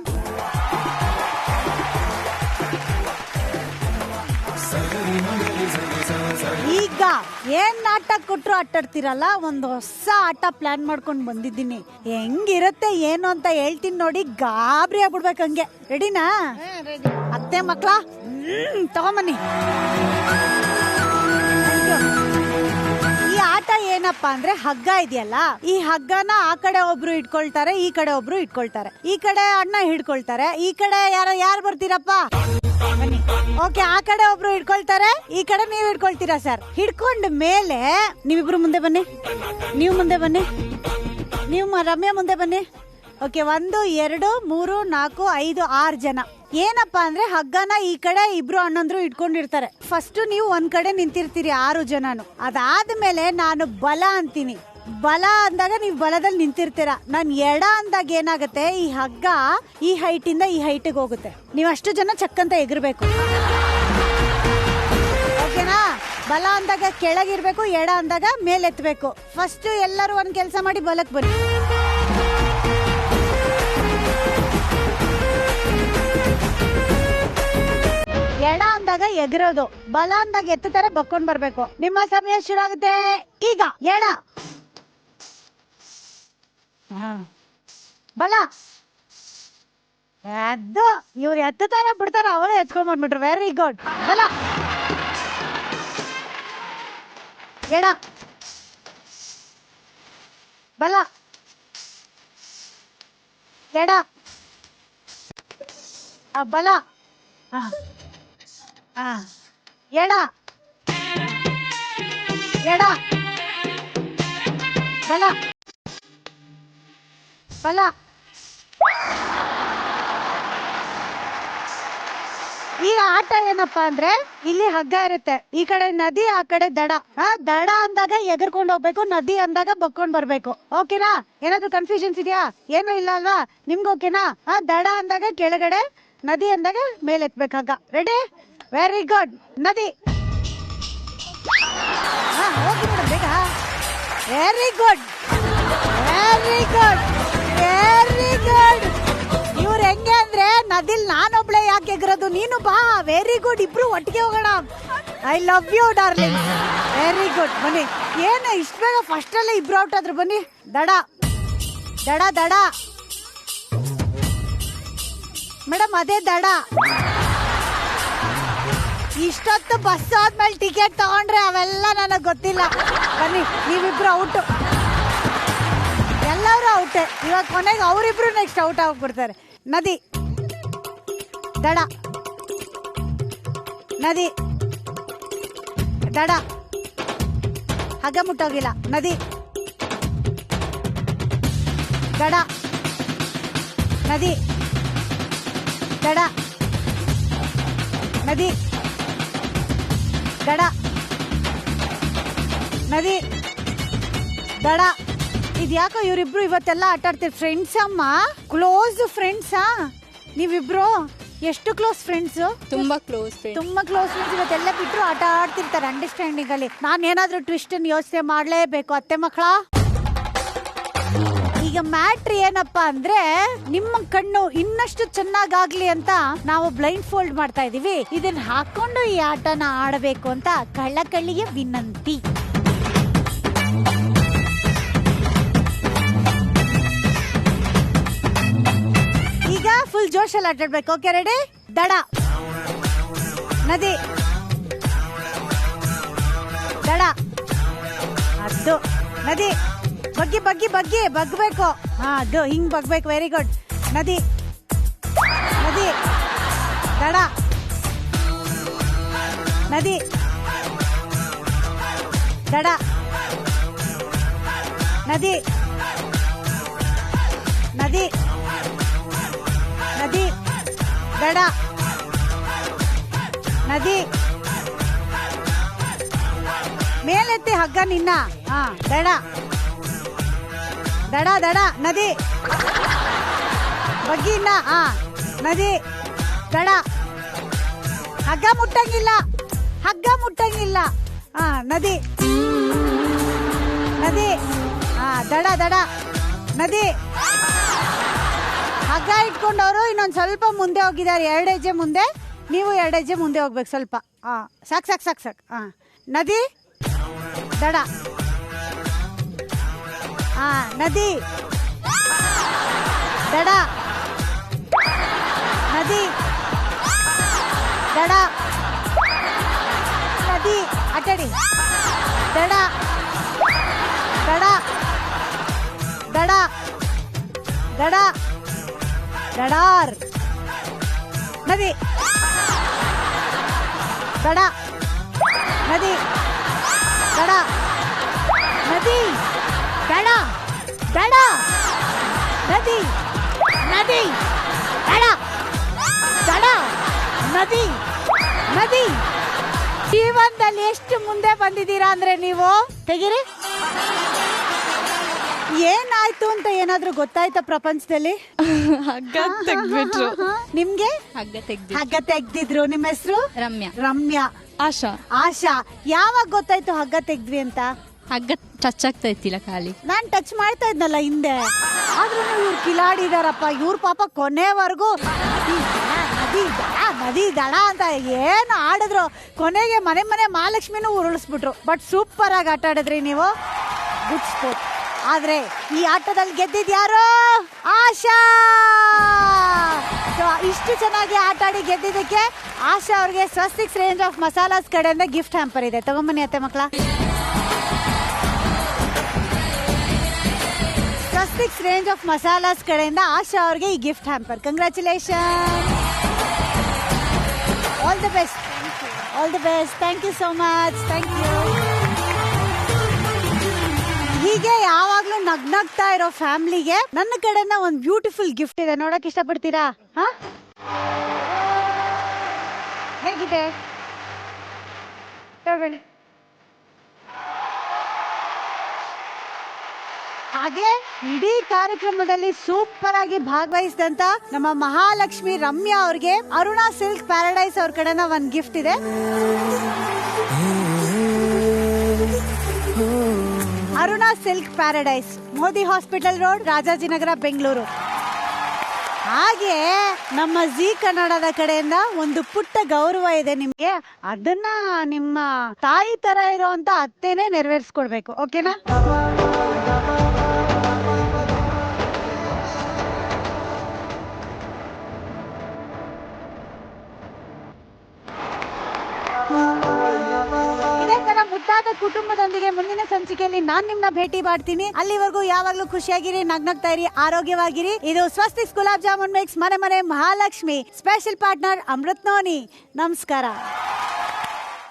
ಈಗ ಏನ್ ನಾಟಕ ಕೊಟ್ರು ಆಟಾಡ್ತಿರಲ್ಲ, ಒಂದು ಹೊಸ ಆಟ ಪ್ಲಾನ್ ಮಾಡ್ಕೊಂಡು ಬಂದಿದ್ದೀನಿ. ಹೆಂಗಿರುತ್ತೆ ಏನು ಅಂತ ಹೇಳ್ತೀನಿ ನೋಡಿ, ಗಾಬರಿ ಆಗ್ಬಿಡ್ಬೇಕು ಹಂಗೆ. ರೆಡಿನಾ ಅತ್ತೆ ಮಕ್ಳ? ತಗೊಂಬನ್ನಿ. ಈ ಆಟ ಏನಪ್ಪಾ ಅಂದ್ರೆ ಹಗ್ಗ ಇದೆಯಲ್ಲ, ಈ ಹಗ್ಗನ ಆ ಕಡೆ ಒಬ್ರು ಇಟ್ಕೊಳ್ತಾರೆ, ಈ ಕಡೆ ಒಬ್ರು ಇಟ್ಕೊಳ್ತಾರೆ. ಈ ಕಡೆ ಅಣ್ಣ ಹಿಡ್ಕೊಳ್ತಾರೆ, ಈ ಕಡೆ ಯಾರು ಬರ್ತೀರಪ್ಪ? ಓಕೆ, ಆ ಕಡೆ ಒಬ್ರು ಹಿಡ್ಕೊಳ್ತಾರೆ, ಈ ಕಡೆ ನೀವು ಹಿಡ್ಕೊಳ್ತೀರಾ ಸರ್. ಹಿಡ್ಕೊಂಡ ಮೇಲೆ ನೀವಿಬ್ರು ಮುಂದೆ ಬನ್ನಿ, ನೀವು ಮುಂದೆ ಬನ್ನಿ, ನೀವು ರಮ್ಯಾ ಮುಂದೆ ಬನ್ನಿ. ಓಕೆ, 1 2 3 4 5 6 ಜನ. ಏನಪ್ಪಾ ಅಂದ್ರೆ ಹಗ್ಗನ ಈ ಕಡೆ ಇಬ್ರು ಅಣ್ಣಂದ್ರು ಇಟ್ಕೊಂಡಿರ್ತಾರೆ. ಫಸ್ಟ್ ನೀವು ಒಂದ್ ಕಡೆ ನಿಂತಿರ್ತೀರಿ 6 ಜನನು. ಅದಾದ್ಮೇಲೆ ನಾನು ಬಲ ಅಂತೀನಿ. ಬಲ ಅಂದಾಗ ನೀವು ಬಲದಲ್ಲಿ ನಿಂತಿರ್ತೀರಾ. ನಾನು ಎಡ ಅಂದಾಗ ಏನಾಗುತ್ತೆ, ಈ ಹಗ್ಗ ಈ ಹೈಟ್ ಇಂದ ಈ ಹೈಟ್ಗೆ ಹೋಗುತ್ತೆ. ನೀವು ಅಷ್ಟು ಜನ ಚಕ್ಕಂತ ಎಗರ್ಬೇಕು. ಓಕೆನಾ? ಬಲ ಅಂದಾಗ ಕೆಳಗಿರ್ಬೇಕು, ಎಡ ಅಂದಾಗ ಮೇಲೆತ್ತಬೇಕು. ಫಸ್ಟ್ ಎಲ್ಲರೂ ಒಂದ್ ಕೆಲಸ ಮಾಡಿ ಬಲಕ್ ಬನ್ನಿ. ಎಡ ಅಂದಾಗ ಎಗರೋದು, ಬಲ ಅಂದಾಗ ಎತ್ತರ ಬಕ್ಕೊಂಡ್ ಬರ್ಬೇಕು. ನಿಮ್ಮ ಸಮಯ ಶುರು ಆಗುತ್ತೆ ಈಗ. ಎಡ, ಬಲ. ಅದು ಇವ್ರು ಎತ್ತಾರ ಬಿಡ್ತಾರ, ಅವರೇ ಎತ್ಕೊಂಡ್ ಬಂದ್ಬಿಟ್ರು. Very good. ಬಲ, ಎಡ, ಬಲ, ಎಡ, ಬಲ, ಎಡ, ಎಡ, ಬಲ, ಬಲ. ಈಗ ಆಟ ಏನಪ್ಪಾ ಅಂದ್ರೆ ಇಲ್ಲಿ ಹಗ್ಗ ಇರುತ್ತೆ, ಈ ಕಡೆ ನದಿ, ಆ ಕಡೆ ದಡ. ದಡ ಅಂದಾಗ ಎಗರ್ಕೊಂಡು ಹೋಗ್ಬೇಕು, ನದಿ ಅಂದಾಗ ಬಕ್ಕೊಂಡ್ ಬರ್ಬೇಕು. ಓಕೆನಾ? ಏನಾದ್ರು ಕನ್ಫ್ಯೂಷನ್ಸ್ ಇದೆಯಾ? ಏನು ಇಲ್ಲ ಅಲ್ವಾ? ನಿಮ್ಗೆ ಓಕೆನಾ? ದಡ ಅಂದಾಗ ಕೆಳಗಡೆ, ನದಿ ಅಂದಾಗ ಮೇಲೆ ಎತ್ಬೇಕು ಹಗ್ಗ. ರೆಡಿ? Very good. ನದಿ. ಹೋಗಿ ಮೇಡಮ್ ಬೇಗ. Very good, very good, very good. ಇವ್ರು ಹೆಂಗೆ ಅಂದ್ರೆ ನದಿಲ್ ನಾನೊಬ್ಳೆ ಯಾಕೆ ಎಗರೋದು, ನೀನು ಬಾ. ವೆರಿ ಗುಡ್, ಇಬ್ರು ಒಟ್ಟಿಗೆ ಹೋಗೋಣ. I love you darling. Very good. ಬನ್ನಿ. ಏನು ಇಷ್ಟ ಬೇಗ ಫಸ್ಟ್ ಅಲ್ಲೇ ಇಬ್ರು ಔಟ್ ಆದ್ರು. ಬನ್ನಿ. ದಡ, ದಡ, ದಡ ಮೇಡಮ್, ಅದೇ ದಡ. ಇಷ್ಟೊತ್ತು ಬಸ್ ಆದ್ಮೇಲೆ ಟಿಕೆಟ್ ತಗೊಂಡ್ರೆ ಅವೆಲ್ಲ ನನಗೆ ಗೊತ್ತಿಲ್ಲ. ಬನ್ನಿ, ನೀವಿಬ್ರು ಔಟ್, ಎಲ್ಲರೂ ಔಟ್. ಇವಾಗ ಕೊನೆಗೆ ಅವರಿಬ್ರು ನೆಕ್ಸ್ಟ್ ಔಟ್ ಆಗ್ಬಿಡ್ತಾರೆ. ನದಿ, ದಡ, ನದಿ, ದಡ. ಹಗ್ಗ ಮುಟ್ಟೋಗಿಲ್ಲ. ನದಿ, ದಡ, ನದಿ, ದಡ, ನದಿ, ದಡ, ನದಿ, ದಡ. ಇದ್ಯಾಕೋ ಇವರಿಬ್ರು ಇವತ್ತೆಲ್ಲ ಆಟ ಆಡ್ತೀರಿ? ಫ್ರೆಂಡ್ಸ್ ಅಮ್ಮ, ಕ್ಲೋಸ್ ಫ್ರೆಂಡ್ಸಾ ನೀವಿಬ್ರು? ಎಷ್ಟು ಕ್ಲೋಸ್ ಫ್ರೆಂಡ್ಸ್? ತುಂಬಾ ಕ್ಲೋಸ್ ಫ್ರೆಂಡ್ಸ್. ತುಂಬಾ ಕ್ಲೋಸ್ ಫ್ರೆಂಡ್ಸ್. ಇವತ್ತೆಲ್ಲ ಬಿಟ್ರು ಆಟ ಆಡ್ತಿರ್ತಾರೆ ಅಂಡರ್ಸ್ಟ್ಯಾಂಡಿಂಗ್ ಅಲ್ಲಿ. ನಾನು ಏನಾದ್ರೂ ಟ್ವಿಸ್ಟ್ ಯೋಚನೆ ಮಾಡ್ಲೇಬೇಕು ಅತ್ತೆ ಮಕ್ಕಳ. ಈಗ ಮ್ಯಾಟ್ರ್ ಏನಪ್ಪಾ ಅಂದ್ರೆ, ನಿಮ್ಮ ಕಣ್ಣು ಇನ್ನಷ್ಟು ಚೆನ್ನಾಗಾಗ್ಲಿ ಅಂತ ನಾವು ಬ್ಲೈಂಡ್ ಫೋಲ್ಡ್ ಮಾಡ್ತಾ ಇದೀವಿ. ಇದನ್ನ ಹಾಕೊಂಡು ಈ ಆಟನ ಆಡಬೇಕು ಅಂತ ಕಳ್ಳಕಳ್ಳಿಗೆ ವಿನಂತಿ. ಈಗ ಫುಲ್ ಜೋಶಲ್ಲಿ ಆಟಾಡ್ಬೇಕು. Okay, ready? ದಡ, ನದಿ, ದಡ, ಅದು ನದಿ. ಬಗ್ಗಿ ಬಗ್ಗಿ ಬಗ್ಗಿ ಬಗ್ಬೇಕು. ಹಾ, ಅದು ಹಿಂಗ್ ಬಗ್ಬೇಕು. Very good. ನದಿ, ನದಿ, ದಡ, ನದಿ, ದಡ, ನದಿ, ನದಿ, ನದಿ, ದಡ, ನದಿ. ಮೇಲೆತ್ತಿ ಹಗ್ಗ ನಿನ್ನ. ಹಾ, ದಡ, ದಡ, ದಡ, ನದಿ, ಬಗ್ಗಿನ. ಹಾ, ನದಿ, ದಡ. ಹಗ್ಗ ಮುಟ್ಟಂಗಿಲ್ಲ, ಹಗ್ಗ ಮುಟ್ಟಂಗಿಲ್ಲ. ಹಾ, ನದಿ, ನದಿ. ಹಾ, ದಡ, ದಡ, ನದಿ. ಹಗ್ಗ ಇಟ್ಕೊಂಡವರು ಇನ್ನೊಂದು ಸ್ವಲ್ಪ ಮುಂದೆ ಹೋಗಿದ್ದಾರೆ. 2 ಹೆಜ್ಜೆ ಮುಂದೆ. ನೀವು 2 ಹೆಜ್ಜೆ ಮುಂದೆ ಹೋಗ್ಬೇಕು ಸ್ವಲ್ಪ. ಹಾ, ಸಾಕ್ ಸಾಕ್ ಸಾಕ್ ಸಾಕ್. ಹಾ, ನದಿ, ದಡ. ಹಾ, ನದಿ, ದಡ, ನದಿ, ದಡ, ನದಿ. ಅಟಡಿ. ದಡ, ದಡ, ದಡ, ದಡ, ದಡಾರ್. ನದಿ, ದಡ, ನದಿ, ದಡ, ನದಿ, ದಡ, ದಡ, ನದಿ, ನದಿ, ದಡ, ದಡ, ನದಿ, ನದಿ. ಜೀವನದಲ್ಲಿ ಎಷ್ಟು ಮುಂದೆ ಬಂದಿದ್ದೀರಾ ಅಂದ್ರೆ ನೀವು. ತೆಗೀರಿ. ಏನಾಯ್ತು ಅಂತ ಏನಾದ್ರೂ ಗೊತ್ತಾಯ್ತಾ ಪ್ರಪಂಚದಲ್ಲಿ? ಹಗ್ಗ ತೆಗ್ದ್ಬಿಟ್ರು. ನಿಮ್ಗೆ ಹಗ್ಗ ತೆಗ್ದಿದ್ರು. ನಿಮ್ಮ ಹೆಸರು? ರಮ್ಯಾ. ರಮ್ಯಾ. ಆಶಾ. ಆಶಾ. ಯಾವಾಗ ಗೊತ್ತಾಯ್ತು ಹಗ್ಗ ತೆಗ್ದ್ವಿ ಅಂತ? ಹಗ್ಗ ಟಚ್ ಆಗ್ತಾ ಇತ್ತಿಲ್ಲ ಖಾಲಿ. ನಾನ್ ಟಚ್ ಮಾಡ್ತಾ ಇದ್ನಲ್ಲ ಹಿಂದೆ. ಆದ್ರೂ ಇವ್ರು ಕಿಲಾಡಿದಾರಪ್ಪ. ಇವ್ರ ಪಾಪ ಕೊನೆವರೆಗೂ ನದಿ ದಡ, ನದಿ ದಡ ಅಂತ ಏನು ಆಡಿದ್ರು. ಕೊನೆಗೆ ಮನೆ ಮನೆ ಮಹಾಲಕ್ಷ್ಮಿನೂ ಉರುಳಿಸ್ಬಿಟ್ರು. ಬಟ್ ಸೂಪರ್ ಆಗಿ ಆಟ ಆಡಿದ್ರಿ ನೀವು. Good sport. ಆದ್ರೆ ಈ ಆಟದಲ್ಲಿ ಗೆದ್ದಿದ್ಯಾರು? ಆಶಾ. ಇಷ್ಟು ಚೆನ್ನಾಗಿ ಆಟ ಆಡಿ ಗೆದ್ದಿದ್ದಕ್ಕೆ ಆಶಾ ಅವ್ರಿಗೆ ಸ್ವಸ್ತಿಕ್ಸ್ ರೇಂಜ್ ಆಫ್ ಮಸಾಲಾಸ್ ಕಡೆಯಿಂದ ಗಿಫ್ಟ್ ಹ್ಯಾಂಪರ್ ಇದೆ. ತಗೊಂಬನ್ನಿ ಅತ್ತೆ ಮಕ್ಕಳ. ಸ್ವಸ್ತಿಕ್ಸ್ ರೇಂಜ್ ಆಫ್ ಮಸಾಲಾಸ್ ಕಡೆಯಿಂದ ಆಶಾ ಅವ್ರಿಗೆ ಈ gift hamper. Congratulation. All the best. All the best. Thank you so much. Thank you. ಹೀಗೆ ಯಾವಾಗ್ಲೂ ನಗ್ನಗ್ತಾ ಇರೋ ಫ್ಯಾಮಿಲಿಗೆ ನನ್ನ ಕಡೆಯಿಂದ ಒಂದು ಬ್ಯೂಟಿಫುಲ್ ಗಿಫ್ಟ್ ಇದೆ. ನೋಡಕ್ ಇಷ್ಟಪಡ್ತೀರಾ? ಹಾ, ಹೇಗಿದೆ? ತಗೊಳ್ಳಿ. ಹಾಗೆ ಇಡೀ ಕಾರ್ಯಕ್ರಮದಲ್ಲಿ ಸೂಪರ್ ಆಗಿ ಭಾಗವಹಿಸಿದಂತ ನಮ್ಮ ಮಹಾಲಕ್ಷ್ಮಿ ರಮ್ಯಾ ಅವ್ರಿಗೆ ಅರುಣಾ ಸಿಲ್ಕ್ ಪ್ಯಾರಡೈಸ್ ಅವ್ರ ಕಡೆನ ಒಂದು ಗಿಫ್ಟ್ ಇದೆ. Aruna silk paradise, Modi hospital road, Rajajinagar, Bengaluru. ಹಾಗೆ ನಮ್ಮ ಜಿ ಕನ್ನಡದ ಕಡೆಯಿಂದ ಒಂದು ಪುಟ್ಟ ಗೌರವ ಇದೆ ನಿಮ್ಗೆ. ಅದನ್ನ ನಿಮ್ಮ ತಾಯಿ ತರ ಇರೋಂತ ಅತ್ತೆನೇ ನೆರವೇರಿಸ್ಕೊಡ್ಬೇಕು. ಓಕೆನಾ? ಇದೇ ತರ ಮುದ್ದಾದ ಕುಟುಂಬದೊಂದಿಗೆ ಮುಂದಿನ ಸಂಚಿಕೆಯಲ್ಲಿ ನಾನ್ ನಿಮ್ನ ಭೇಟಿ ಮಾಡ್ತೀನಿ. ಅಲ್ಲಿವರೆಗೂ ಯಾವಾಗ್ಲೂ ಖುಷಿಯಾಗಿರಿ, ನಗ್ನಗ್ತಾ ಇರಿ, ಆರೋಗ್ಯವಾಗಿರಿ. ಇದು ಸ್ವಸ್ತಿಕ್ಸ್ ಗುಲಾಬ್ ಜಾಮೂನ್ ಮಿಕ್ಸ್ ಮನೆ ಮನೆ Mahalakshmi special partner Amrit noni. ನಮಸ್ಕಾರ.